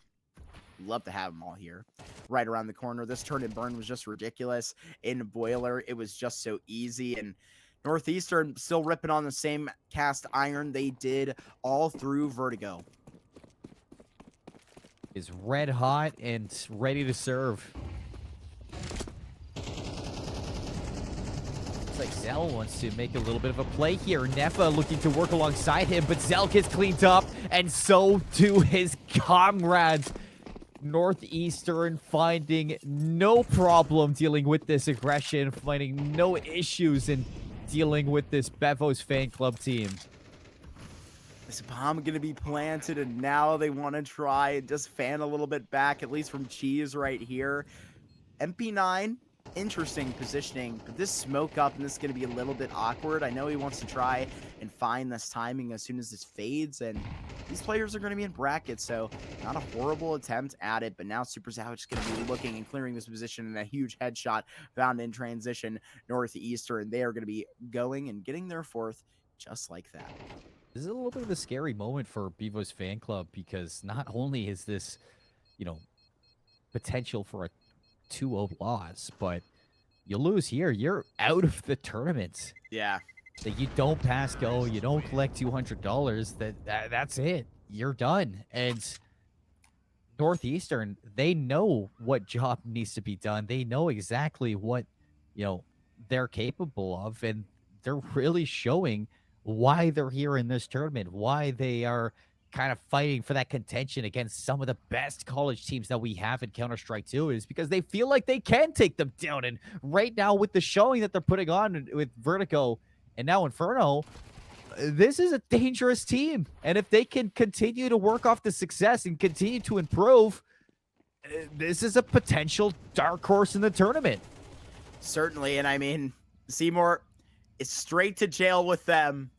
Love to have them all here. Right around the corner. This turn and burn was just ridiculous. In Boiler, it was just so easy. And Northeastern still ripping on the same cast iron they did all through Vertigo. Is red hot and ready to serve. Looks like Zell wants to make a little bit of a play here. Nefa looking to work alongside him, but Zell gets cleaned up, and so do his comrades. Northeastern finding no problem dealing with this aggression, finding no issues in dealing with this Bevos fan club team. This bomb going to be planted, and now they want to try and just fan a little bit back, at least from Cheese right here. MP9, interesting positioning, but this smoke up, and this is going to be a little bit awkward. I know he wants to try and find this timing as soon as this fades, and these players are going to be in brackets, so not a horrible attempt at it, but now Super Savage is going to be looking and clearing this position, and a huge headshot found in transition. Northeastern, they are going to be going and getting their fourth just like that. This is a little bit of a scary moment for Bevos fan club, because not only is this, you know, potential for a 2-0 loss, but you lose here, you're out of the tournament. Yeah. That you don't pass go, you don't collect $200, that's it. You're done. And Northeastern, they know what job needs to be done. They know exactly what, you know, they're capable of, and they're really showing why they're here in this tournament, why they are kind of fighting for that contention against some of the best college teams that we have in Counter-Strike 2, is because they feel like they can take them down. And right now, with the showing that they're putting on with Vertigo and now Inferno, this is a dangerous team. And if they can continue to work off the success and continue to improve, this is a potential dark horse in the tournament. Certainly, and I mean, Seymour is straight to jail with them,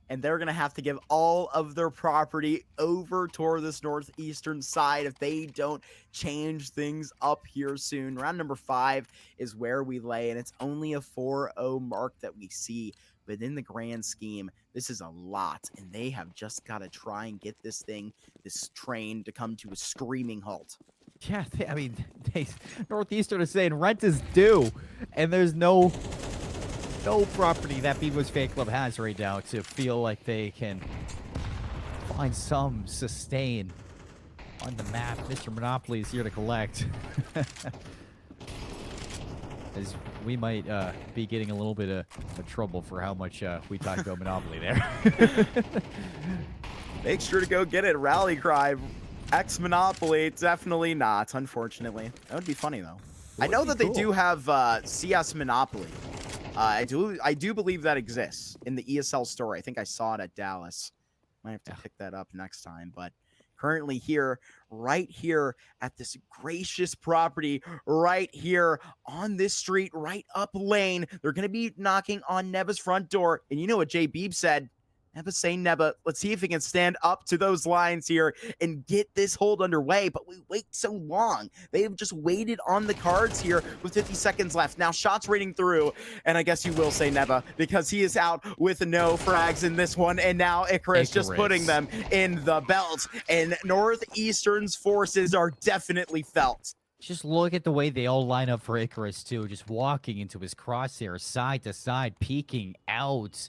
and they're going to have to give all of their property over toward this Northeastern side if they don't change things up here soon. Round number 5 is where we lay, and it's only a 4-0 mark that we see. But in the grand scheme, this is a lot, and they have just got to try and get this train to come to a screaming halt. Yeah, I mean, Northeastern is saying rent is due, and there's no property that Bevos fan club has right now to feel like they can find some sustain on the map. Mr. Monopoly is here to collect. As we might be getting a little bit of trouble for how much we talk about Monopoly there. Make sure to go get it. Rally cry. X Monopoly. Definitely not, unfortunately. That would be funny, though. I know that they do have CS Monopoly. I do believe that exists in the ESL store. I think I saw it at Dallas. Might have to pick that up next time. But currently here, right here at this gracious property, right here on this street, right up lane, they're going to be knocking on Neba's front door. And you know what Jay Beeb said? Neba saying Neba, let's see if he can stand up to those lines here and get this hold underway. But we wait so long. They've just waited on the cards here with 50 seconds left. Now shots raining through. And I guess you will say Neba, because he is out with no frags in this one. And now Icarus just putting them in the belt. And Northeastern's forces are definitely felt. Just look at the way they all line up for Icarus, too. Just walking into his crosshair, side to side, peeking out.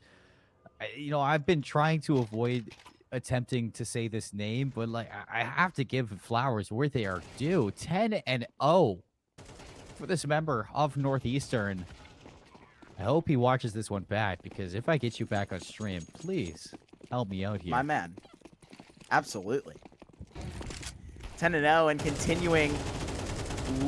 You know, I've been trying to avoid attempting to say this name, but like I have to give flowers where they are due. 10-0 for this member of Northeastern. I hope he watches this one back, because if I get you back on stream, please help me out here. My man. Absolutely. 10-0 and continuing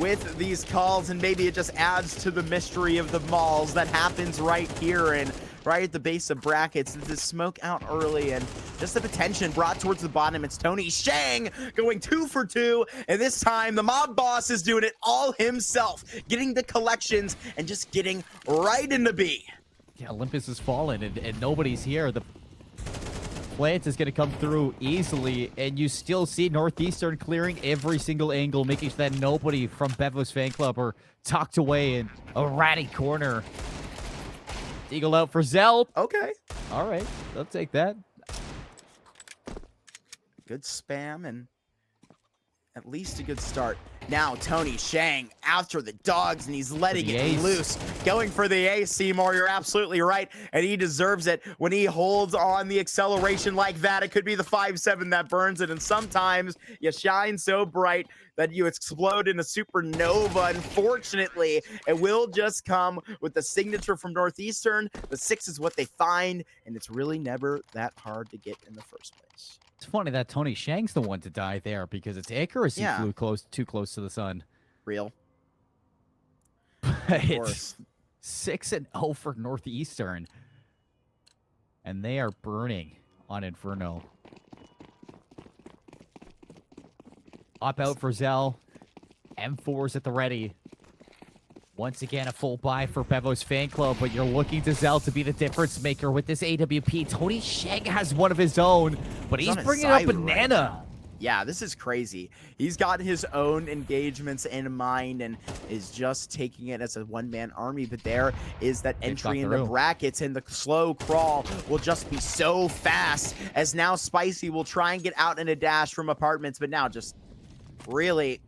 with these calls, and maybe it just adds to the mystery of the malls that happens right here and right at the base of brackets. The smoke out early and just the attention brought towards the bottom. It's Tony Shang going 2 for 2, and this time the mob boss is doing it all himself, getting the collections and just getting right into B. Yeah, Olympus has fallen and nobody's here. The plant is going to come through easily, and you still see Northeastern clearing every single angle, making sure that nobody from Bevos fan club are tucked away in a ratty corner. Eagle out for Zell. Okay. All right. I'll take that. Good spam, and at least a good start. Now Tony Shang after the dogs, and he's letting it loose. Going for the ace, Seymour, you're absolutely right. And he deserves it when he holds on the acceleration like that. It could be the 5-7 that burns it. And sometimes you shine so bright that you explode in a supernova. Unfortunately, it will just come with the signature from Northeastern. The 6 is what they find, and it's really never that hard to get in the first place. It's funny that Tony Shang's the one to die there because it's Icarus who flew too close to the sun. Real. It's 6-0 for Northeastern. And they are burning on Inferno. Up out for Zell. M4's at the ready. Once again, a full buy for Bevos fan club, but you're looking to Zell to be the difference maker with this AWP. Tony Shang has one of his own, but he's bringing up Banana. Right, yeah, this is crazy. He's got his own engagements in mind and is just taking it as a one-man army, but there is that entry into brackets, and the slow crawl will just be so fast as now Spicy will try and get out in a dash from apartments, but now just really,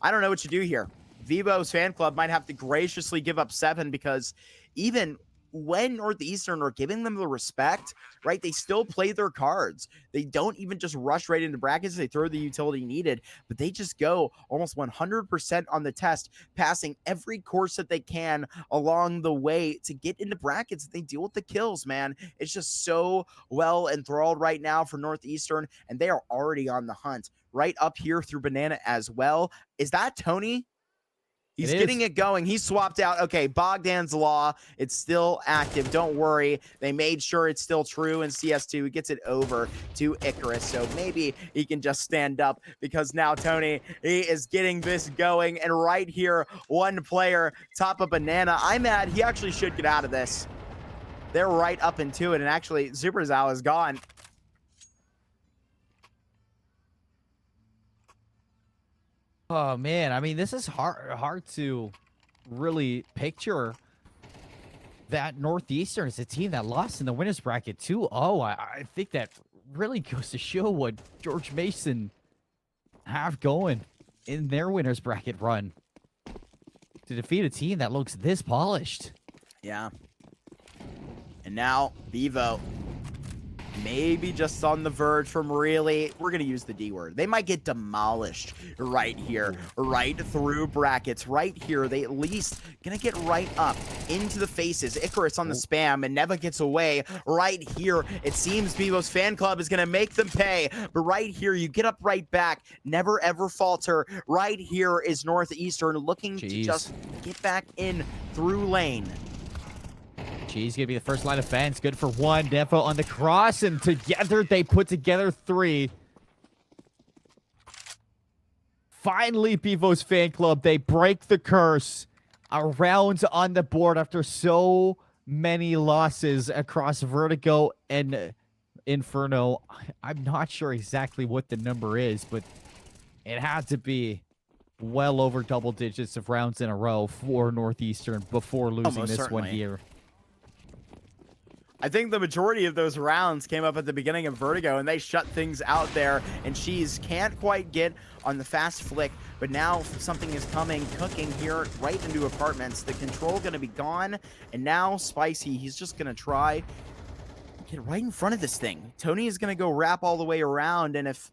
I don't know what you do here. Bevos fan club might have to graciously give up 7 because even when Northeastern are giving them the respect, right, they still play their cards. They don't even just rush right into brackets. They throw the utility needed, but they just go almost 100% on the test, passing every course that they can along the way to get into brackets. They deal with the kills, man. It's just so well enthralled right now for Northeastern, and they are already on the hunt right up here through Banana as well. Is that Tony? He's getting it going. He swapped out. Okay, Bogdan's Law. It's still active. Don't worry. They made sure it's still true in CS2. He gets it over to Icarus. So maybe he can just stand up because now Tony, he is getting this going. And right here, one player, top of Banana. I'm mad. He actually should get out of this. They're right up into it. And actually, Superzal is gone. Oh man, I mean, this is hard to really picture that Northeastern is a team that lost in the winners bracket 2-0. I think that really goes to show what George Mason have going in their winners bracket run to defeat a team that looks this polished. Yeah. And now Bevo maybe just on the verge from really, we're going to use the D word. They might get demolished right here, right through brackets, right here. They at least going to get right up into the faces. Icarus on the spam, and Neva gets away right here. It seems Bevos fan club is going to make them pay, but right here, you get up right back. Never ever falter. Right here is Northeastern looking to just get back in through lane. She's going to be the first line of defense. Good for 1. Defo on the cross, and together they put together 3. Finally, Bevos fan club, they break the curse. A round on the board after so many losses across Vertigo and Inferno. I'm not sure exactly what the number is, but it had to be well over double digits of rounds in a row for Northeastern before losing this one here. I think the majority of those rounds came up at the beginning of Vertigo, and they shut things out there, and Cheese can't quite get on the fast flick, but now something is coming, cooking here right into apartments. The control going to be gone, and now Spicy, he's just going to try get right in front of this thing. Tony is going to go wrap all the way around, and if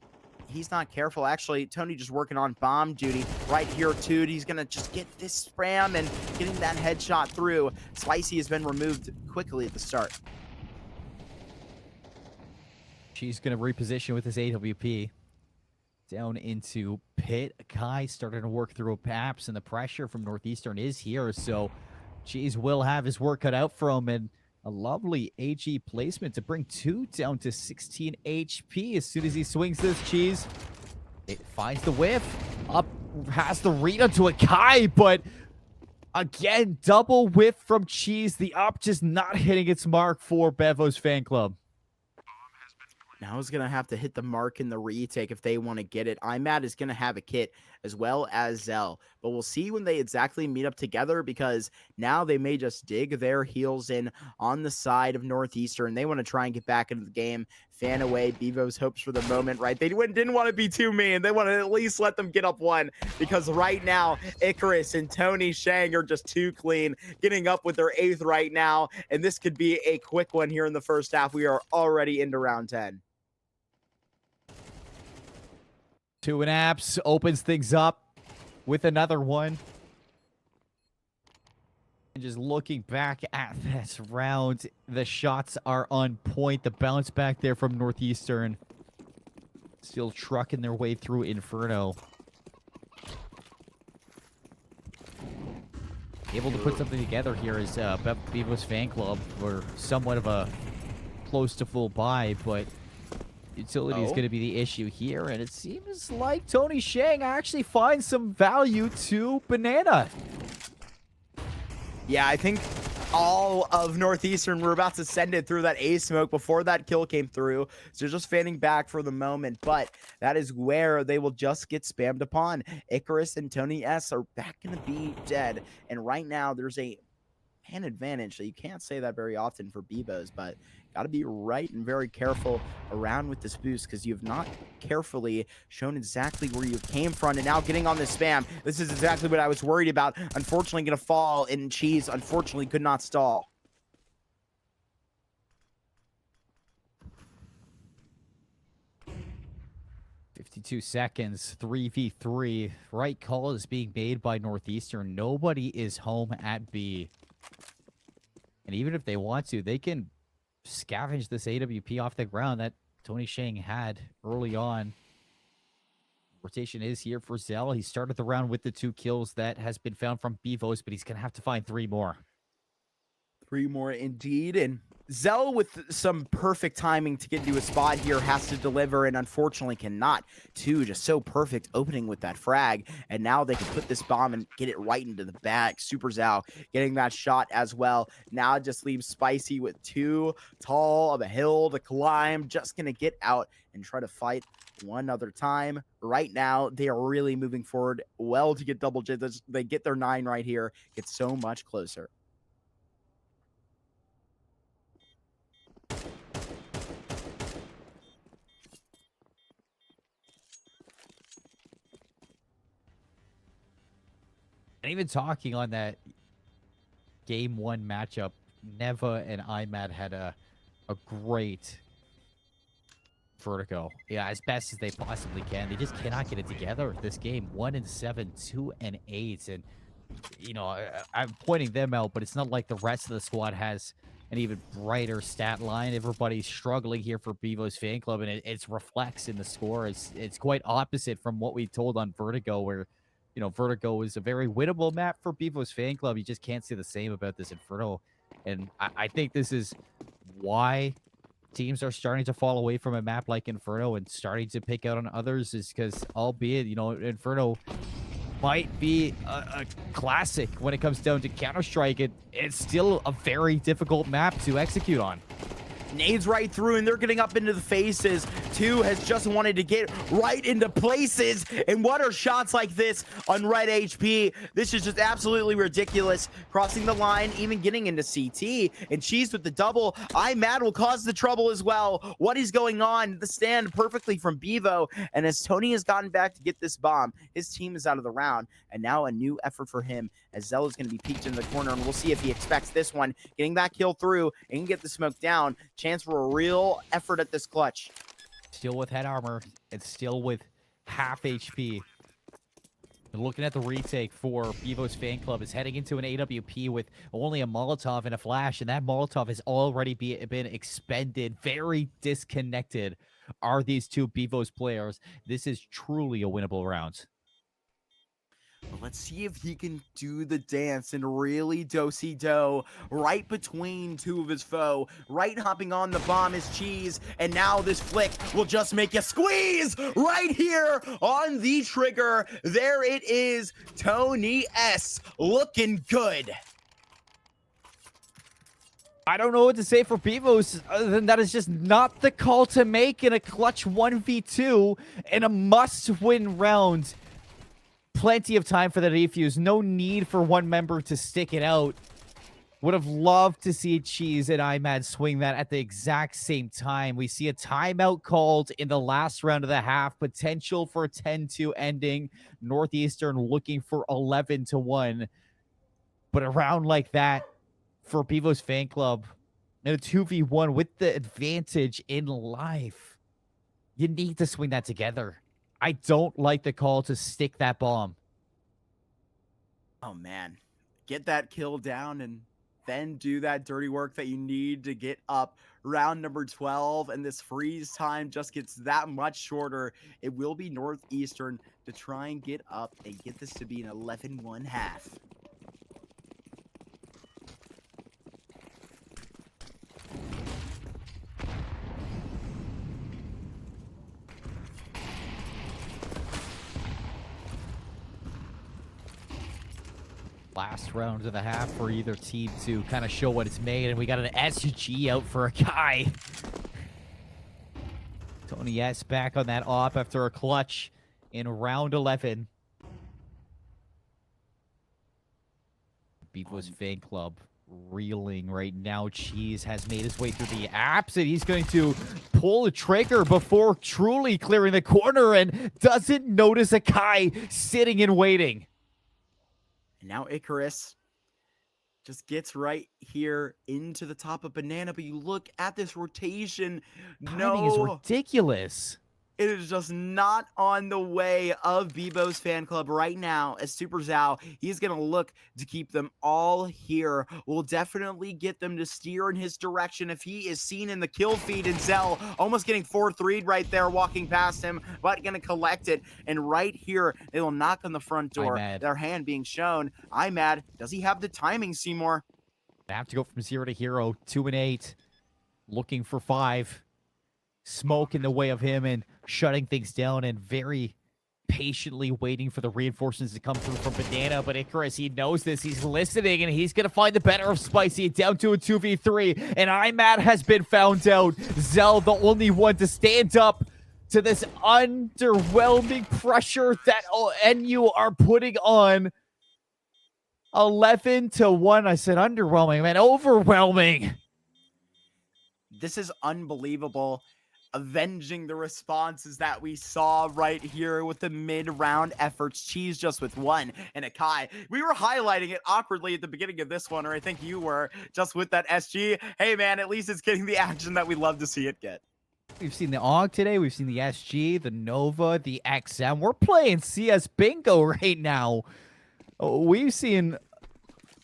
he's not careful, actually, Tony just working on bomb duty right here, too. He's going to just get this spam and getting that headshot through. Spicy has been removed quickly at the start. She's going to reposition with his AWP. Down into pit. Kai starting to work through paps, and the pressure from Northeastern is here, so Cheese will have his work cut out for him, and a lovely AG placement to bring 2 down to 16 HP as soon as he swings this. Cheese, it finds the whiff. Up, has the read onto a Kai, but again, double whiff from Cheese. The up just not hitting its mark for Bevos fan club. Now is going to have to hit the mark in the retake if they want to get it. IMAD is going to have a kit as well as Zell. But we'll see when they exactly meet up together, because now they may just dig their heels in on the side of Northeastern. They want to try and get back into the game, fan away Bevos' hopes for the moment, right? They didn't want to be too mean. They want to at least let them get up one, because right now, Icarus and Tony Shang are just too clean, getting up with their 8th right now, and this could be a quick one here in the first half. We are already into round 10. 2-and-apps opens things up with another one. And just looking back at this round, the shots are on point. The bounce back there from Northeastern. Still trucking their way through Inferno. Able to put something together here as Bevos fan club were somewhat of a close to full buy, but utility is going to be the issue here, and it seems like Tony Shang actually finds some value to Banana. Yeah, I think all of Northeastern were about to send it through that A smoke before that kill came through, so just fanning back for the moment, but that is where they will just get spammed upon. Icarus and Tony S are back going to be dead, and right now there's a man advantage, so you can't say that very often for Bevos, but got to be right and very careful around with this boost, because you have not carefully shown exactly where you came from, and now getting on this spam. This is exactly what I was worried about. Unfortunately going to fall, and Cheese unfortunately could not stall. Seconds, 3v3. Right call is being made by Northeastern. Nobody is home at B. And even if they want to, they can scavenge this AWP off the ground that Tony Shang had early on. Rotation is here for Zell. He started the round with the 2 kills that has been found from Bevos, but he's going to have to find 3 more. 3 more indeed, and Zell with some perfect timing to get into a spot here has to deliver, and unfortunately cannot. 2 just so perfect opening with that frag, and now they can put this bomb and get it right into the back. Super Zhao getting that shot as well. Now it just leaves Spicy with too tall of a hill to climb. Just gonna get out and try to fight one other time. Right now they are really moving forward well to get double digits. They get their 9 right here, get so much closer. And even talking on that game 1 matchup, Neva and IMAD had a great vertigo. Yeah, as best as they possibly can. They just cannot get it together this game. 1-7, 2-8. And, you know, I'm pointing them out, but it's not like the rest of the squad has an even brighter stat line. Everybody's struggling here for Bevos fan club, and it reflects in the score. It's quite opposite from what we told on Vertigo, where, you know, Vertigo is a very winnable map for Bevos fan club. You just can't say the same about this Inferno. And I think this is why teams are starting to fall away from a map like Inferno and starting to pick out on others, is because, albeit, you know, Inferno might be a classic when it comes down to Counter-Strike, it's still a very difficult map to execute on. Nades right through, and they're getting up into the faces. 2 has just wanted to get right into places. And what are shots like this on red HP? This is just absolutely ridiculous. Crossing the line, even getting into CT. And Cheese with the double. IMAD will cause the trouble as well. What is going on? The stand perfectly from Bevo. And as Tony has gotten back to get this bomb, his team is out of the round. And now a new effort for him, as Zell is going to be peeked in the corner. And we'll see if he expects this one. Getting that kill through and get the smoke down. Chance for a real effort at this clutch. Still with head armor and still with half HP. And looking at the retake for Bevos fan club is heading into an AWP with only a Molotov and a flash, and that Molotov has already been expended. Very disconnected are these 2 Bevos players. This is truly a winnable round. Let's see if he can do the dance and really do-si-do right between 2 of his foe. Right hopping on the bomb is Cheese, and now this flick will just make you squeeze right here on the trigger. There it is, Tony S looking good. I don't know what to say for Bevos other than that is just not the call to make in a clutch 1v2 in a must-win round. plenty of time for the defuse. No need for one member to stick it out. Would have loved to see Cheese and IMAD swing that at the exact same time. We see a timeout called in the last round of the half. Potential for a 10-2 ending. Northeastern looking for 11-1. But a round like that for Bevos fan club and a 2v1 with the advantage in life, you need to swing that together. I don't like the call to stick that bomb. Oh, man. Get that kill down and then do that dirty work that you need to get up round number 12, and this freeze time just gets that much shorter. It will be Northeastern to try and get up and get this to be an 11-1 half. Last round of the half for either team to kind of show what it's made, and we got an SG out for a guy. Tony S back on that op after a clutch in round 11. Bevos fan club reeling right now. Cheese has made his way through the apps, and he's going to pull a trigger before truly clearing the corner and doesn't notice a Kai sitting and waiting. And now Icarus just gets right here into the top of Banana, but you look at this rotation. Timing is ridiculous. It is just not on the way of Bevos fan club right now. As Super Zhao, he's going to look to keep them all here. Will definitely get them to steer in his direction if he is seen in the kill feed. And Zell almost getting 4-3'd right there, walking past him, but going to collect it. And right here, they will knock on the front door. Their hand being shown. IMAD, does he have the timing, Seymour? They have to go from 0 to hero, 2 and 8, looking for 5. Smoke in the way of him and shutting things down, and very patiently waiting for the reinforcements to come through from Banana. But Icarus, he knows this. He's listening, and he's going to find the better of Spicy down to a 2v3. And IMAD has been found out. Zell, the only one to stand up to this underwhelming pressure that NU are putting on. 11-1. I said underwhelming, man. Overwhelming. This is unbelievable. Avenging the responses that we saw right here with the mid-round efforts. Cheese just with 1 and a Kai. We were highlighting it awkwardly at the beginning of this one, or I think you were, just with that SG. Hey, man, at least it's getting the action that we love to see it get. We've seen the AUG today. We've seen the SG, the Nova, the XM. We're playing CS bingo right now. We've seen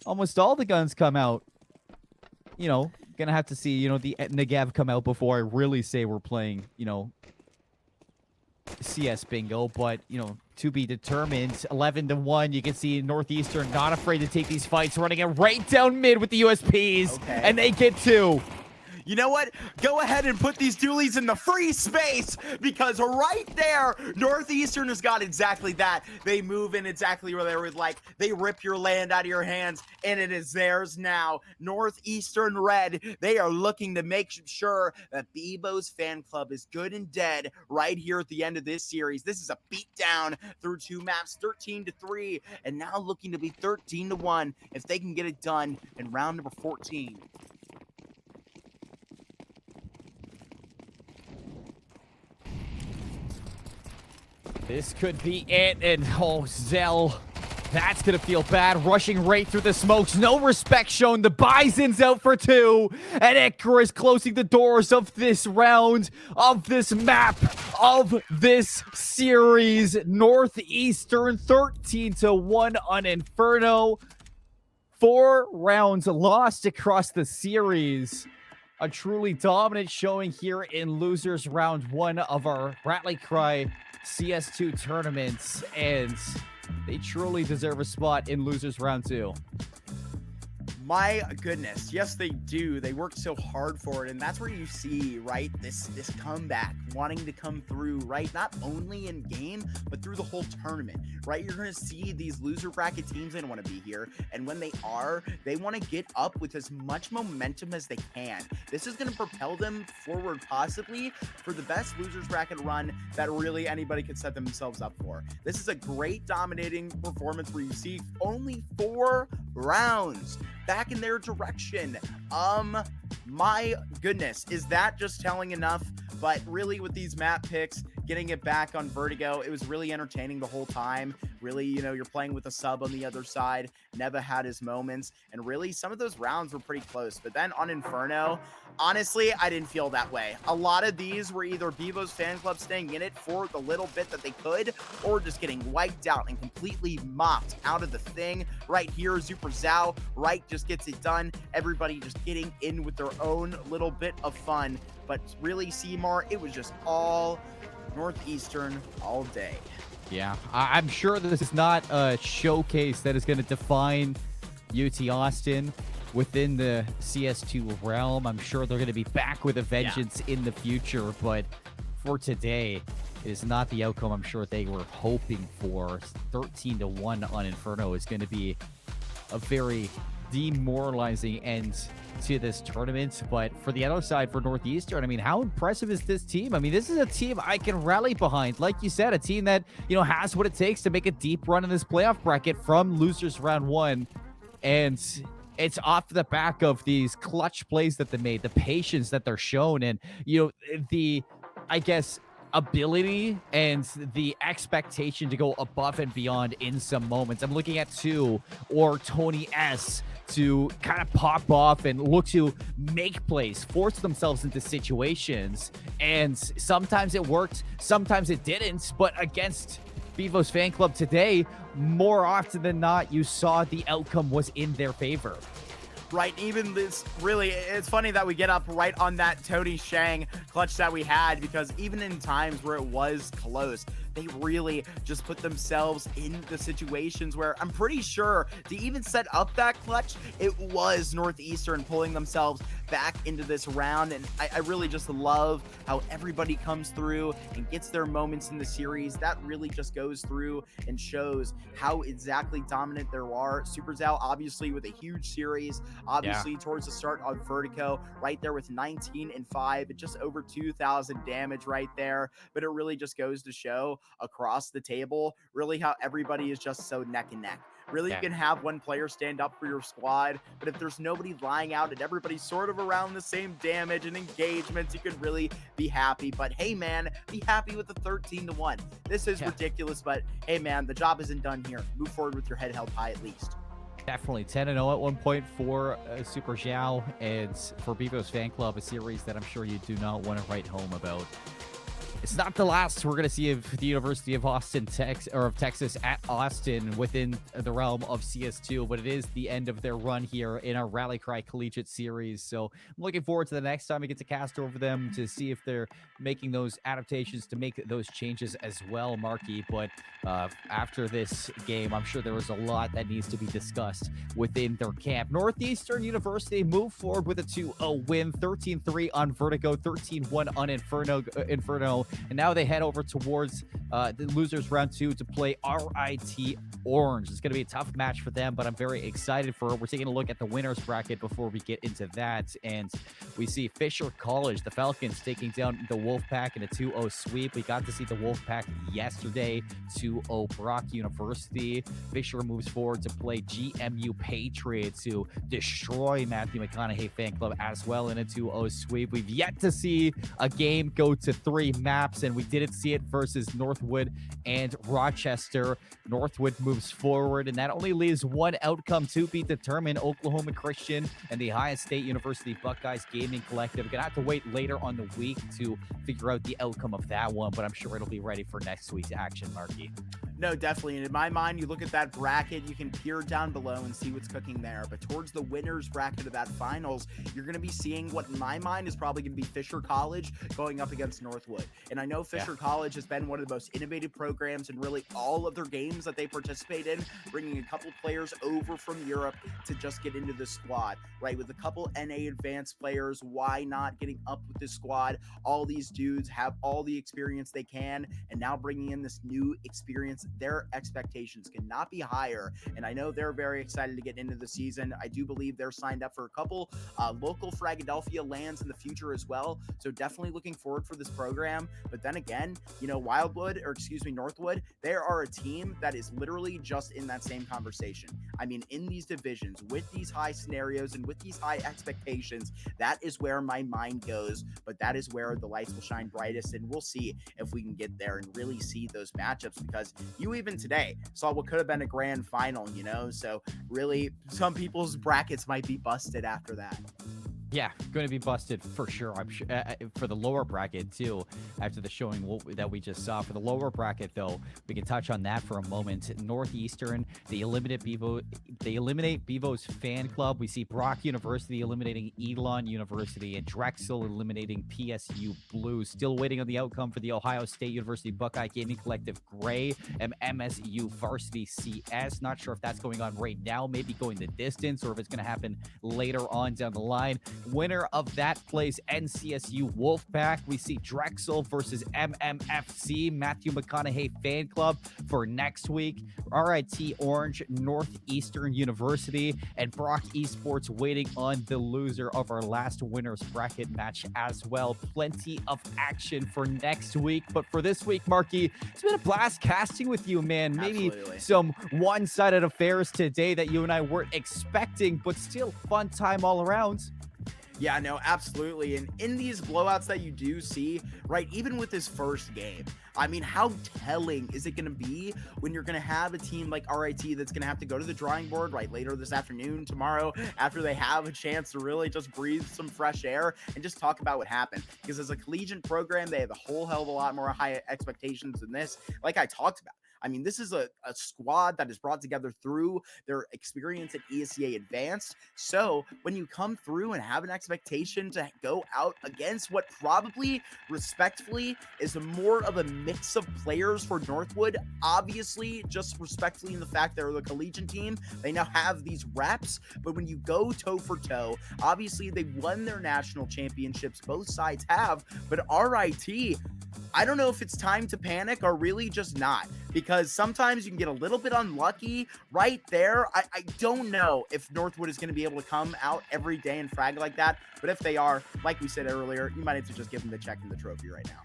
almost all the guns come out. You know, gonna have to see, you know, the Negev come out before I really say we're playing, you know, CS bingo. But, you know, to be determined. 11-1. You can see Northeastern not afraid to take these fights, running it right down mid with the USPs, and they get 2. You know what? Go ahead and put these dualies in the free space, because right there, Northeastern has got exactly that. They move in exactly where they would like. They rip your land out of your hands, and it is theirs now. Northeastern Red, they are looking to make sure that Bevos fan club is good and dead right here at the end of this series. This is a beatdown through 2 maps, 13-3, and now looking to be 13-1 if they can get it done in round number 14. This could be it, and oh, Zell, that's gonna feel bad. Rushing right through the smokes, no respect shown. The Bison's out for 2, and Icarus closing the doors of this round, of this map, of this series. Northeastern 13-1 on Inferno. 4 rounds lost across the series. A truly dominant showing here in losers round 1 of our Rattly Cry CS2 tournaments, and they truly deserve a spot in losers round 2. My goodness, yes, they do. They work so hard for it, and that's where you see, right, this comeback, wanting to come through, right, not only in game, but through the whole tournament, right? You're going to see these loser bracket teams, they don't want to be here, and when they are, they want to get up with as much momentum as they can. This is going to propel them forward, possibly, for the best losers bracket run that really anybody could set themselves up for. This is a great dominating performance where you see only 4 rounds back in their direction. My goodness, is that just telling enough? But really, with these map picks, getting it back on Vertigo, it was really entertaining the whole time. Really, you know, you're playing with a sub on the other side. Neva had his moments, and really, some of those rounds were pretty close. But then on Inferno, honestly, I didn't feel that way. A lot of these were either Bevos fan club staying in it for the little bit that they could, or just getting wiped out and completely mopped out of the thing. Right here, Super Zhao, right, just gets it done. Everybody just getting in with their own little bit of fun. But really, Seymour, it was just all Northeastern all day. Yeah, I'm sure that this is not a showcase that is going to define UT Austin within the CS2 realm. I'm sure they're going to be back with a vengeance in the future, but for today, it is not the outcome I'm sure they were hoping for. 13-1 on Inferno is going to be a very demoralizing end to this tournament. But for the other side, for Northeastern, I mean, how impressive is this team? I mean, this is a team I can rally behind. Like you said, a team that, you know, has what it takes to make a deep run in this playoff bracket from losers round 1. And it's off the back of these clutch plays that they made, the patience that they're shown, and, you know, the, I guess, ability and the expectation to go above and beyond in some moments. I'm looking at 2 or Tony S to kind of pop off and look to make plays, force themselves into situations. And sometimes it worked, sometimes it didn't. But against Bevos fan club today, more often than not, you saw the outcome was in their favor. Right, even this, really, it's funny that we get up right on that Tony Shang clutch that we had, because even in times where it was close, they really just put themselves in the situations where I'm pretty sure to even set up that clutch, it was Northeastern pulling themselves back into this round. And I really just love how everybody comes through and gets their moments in the series. That really just goes through and shows how exactly dominant there are. Super Zhao, obviously, with a huge series, obviously towards the start of Vertigo, right there with 19 and 5, just over 2,000 damage right there. But it really just goes to show across the table really how everybody is just so neck and neck. Really, you can have one player stand up for your squad, but if there's nobody lying out and everybody's sort of around the same damage and engagements, you could really be happy. But hey, man, be happy with the 13-1. This is ridiculous, but hey, man, the job isn't done here. Move forward with your head held high at least. Definitely 10-0 at one point for Super Zhao, and for Bevos fan club, a series that I'm sure you do not want to write home about. It's not the last we're going to see of the University of Austin, Texas at Austin within the realm of CS2, but it is the end of their run here in our Rally Cry Collegiate series. So I'm looking forward to the next time we get to cast over them to see if they're making those adaptations to make those changes as well, Marky. But after this game, I'm sure there was a lot that needs to be discussed within their camp. Northeastern University moved forward with a 2-0 win, 13-3 on Vertigo, 13-1 on Inferno. And now they head over towards the losers round 2 to play RIT Orange. It's going to be a tough match for them, but I'm very excited for it. We're taking a look at the winners bracket before we get into that. And we see Fisher College, the Falcons, taking down the Wolfpack in a 2-0 sweep. We got to see the Wolfpack yesterday, 2-0 Brock University. Fisher moves forward to play GMU Patriots, to destroy Matthew McConaughey fan club as well in a 2-0 sweep. We've yet to see a game go to 3 maps, and we didn't see it versus Northwood and Rochester. Northwood moves forward, and that only leaves one outcome to be determined. Oklahoma Christian and the Ohio State University Buckeyes Gaming Collective. We're gonna have to wait later on the week to figure out the outcome of that one, but I'm sure it'll be ready for next week's action, Marky. No, definitely. And in my mind, you look at that bracket, you can peer down below and see what's cooking there. But towards the winner's bracket of that finals, you're going to be seeing what in my mind is probably going to be Fisher College going up against Northwood. And I know Fisher College has been one of the most innovative programs in really all of their games that they participate in, bringing a couple players over from Europe to just get into the squad, right? With a couple NA advanced players, why not getting up with this squad? All these dudes have all the experience they can, and now bringing in this new experience, their expectations cannot be higher. And I know they're very excited to get into the season. I do believe they're signed up for a couple local Philadelphia lands in the future as well. So definitely looking forward for this program. But then again, you know, Northwood, they are a team that is literally just in that same conversation. I mean, in these divisions, with these high scenarios and with these high expectations, that is where my mind goes. But that is where the lights will shine brightest. And we'll see if we can get there and really see those matchups, because you even today saw what could have been a grand final, you know? So really, some people's brackets might be busted after that. Yeah, going to be busted for sure. I'm sure for the lower bracket too. After the showing that we just saw for the lower bracket, though, we can touch on that for a moment. Northeastern, they eliminate Bevos fan club. We see Brock University eliminating Elon University, and Drexel eliminating PSU Blues. Still waiting on the outcome for the Ohio State University Buckeye Gaming Collective Gray and MSU Varsity CS. Not sure if that's going on right now. Maybe going the distance, or if it's going to happen later on down the line. Winner of that plays NCSU Wolfpack. We see Drexel versus MMFC, Matthew McConaughey Fan Club for next week. RIT Orange, Northeastern University, and Brock Esports waiting on the loser of our last winner's bracket match as well. Plenty of action for next week. But for this week, Marky, it's been a blast casting with you, man. Maybe Absolutely. some one-sided affairs today that you and I weren't expecting, but still fun time all around. Yeah, no, absolutely. And in these blowouts that you do see, right, even with this first game, I mean, how telling is it going to be when you're going to have a team like RIT that's going to have to go to the drawing board, right, later this afternoon, tomorrow, after they have a chance to really just breathe some fresh air and just talk about what happened? Because as a collegiate program, they have a whole hell of a lot more high expectations than this, like I talked about. I mean, this is a squad that is brought together through their experience at ESEA Advanced. So when you come through and have an expectation to go out against what probably, respectfully, is more of a mix of players for Northwood, obviously, just respectfully in the fact they're the collegiate team, they now have these reps. But when you go toe for toe, obviously they won their national championships, both sides have, but RIT, I don't know if it's time to panic or really just not, because sometimes you can get a little bit unlucky right there. I don't know if Northwood is going to be able to come out every day and frag like that, but if they are, like we said earlier, you might have to just give them the check and the trophy right now.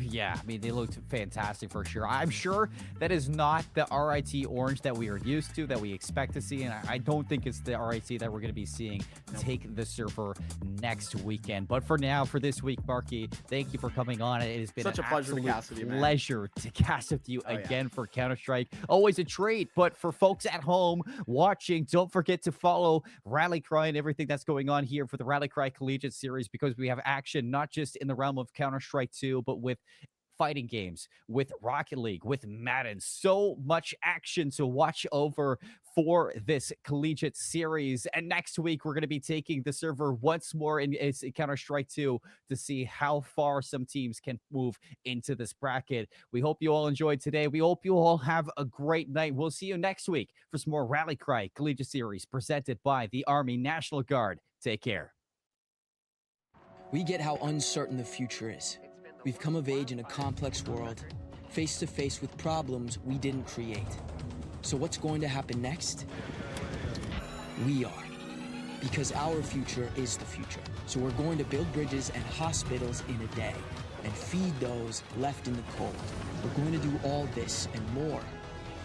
Yeah, I mean, they looked fantastic for sure. I'm sure that is not the RIT Orange that we are used to, that we expect to see, and I don't think it's the RIT that we're going to be seeing take the server next weekend. But for now, for this week, Marky, thank you for coming on. It has been such a pleasure to cast with you, man. Pleasure to cast with you again for Counter-Strike. Always a treat. But for folks at home watching, don't forget to follow Rally Cry and everything that's going on here for the Rally Cry Collegiate Series, because we have action not just in the realm of Counter-Strike 2, but with fighting games, with Rocket League, with Madden. So much action to watch over for this collegiate series. And next week, we're going to be taking the server once more in Counter-Strike 2 to see how far some teams can move into this bracket. We hope you all enjoyed today. We hope you all have a great night. We'll see you next week for some more Rally Cry Collegiate Series presented by the Army National Guard. Take care. We get how uncertain the future is. We've come of age in a complex world, face to face with problems we didn't create. So what's going to happen next? We are. Because our future is the future. So we're going to build bridges and hospitals in a day and feed those left in the cold. We're going to do all this and more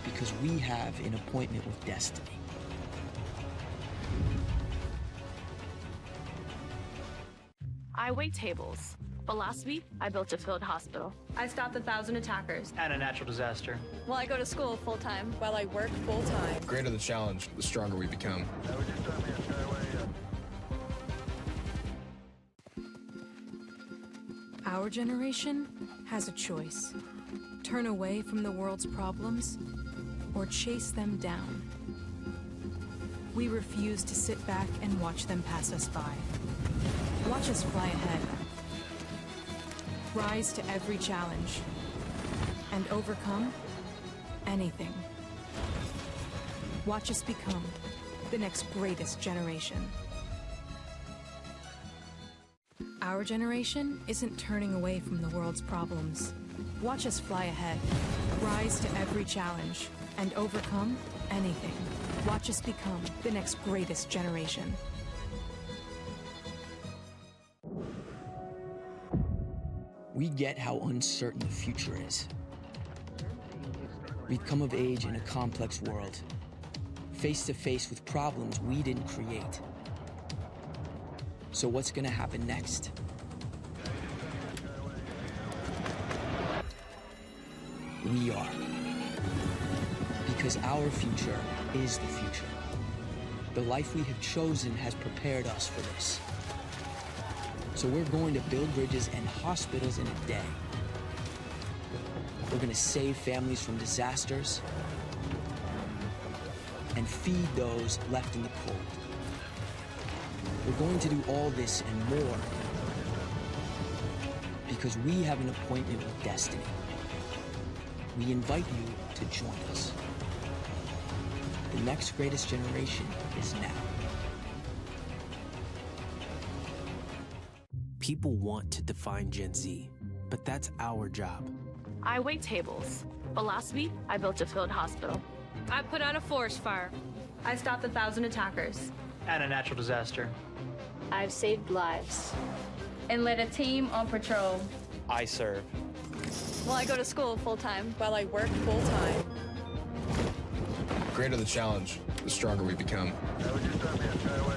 because we have an appointment with destiny. I wait tables. But last week, I built a field hospital. I stopped 1,000 attackers. And a natural disaster. Well, I go to school full-time. While I work full-time. The greater the challenge, the stronger we become. Our generation has a choice. turn away from the world's problems, or chase them down. We refuse to sit back and watch them pass us by. Watch us fly ahead. Rise to every challenge and overcome anything. Watch us become the next greatest generation. Our generation isn't turning away from the world's problems. Watch us fly ahead. Rise to every challenge and overcome anything. Watch us become the next greatest generation. We get how uncertain the future is. We've come of age in a complex world, face to face with problems we didn't create. So what's gonna happen next? We are. Because our future is the future. The life we have chosen has prepared us for this. So we're going to build bridges and hospitals in a day. We're going to save families from disasters and feed those left in the cold. We're going to do all this and more because we have an appointment with destiny. We invite you to join us. The next greatest generation is now. People want to define Gen Z, but that's our job. I wait tables, but last week I built a field hospital. I put out a forest fire. I stopped 1,000 attackers. And a natural disaster. I've saved lives. And led a team on patrol. I serve. Well, I go to school full-time. While I work full-time. The greater the challenge, the stronger we become. That was your time, man. Try away.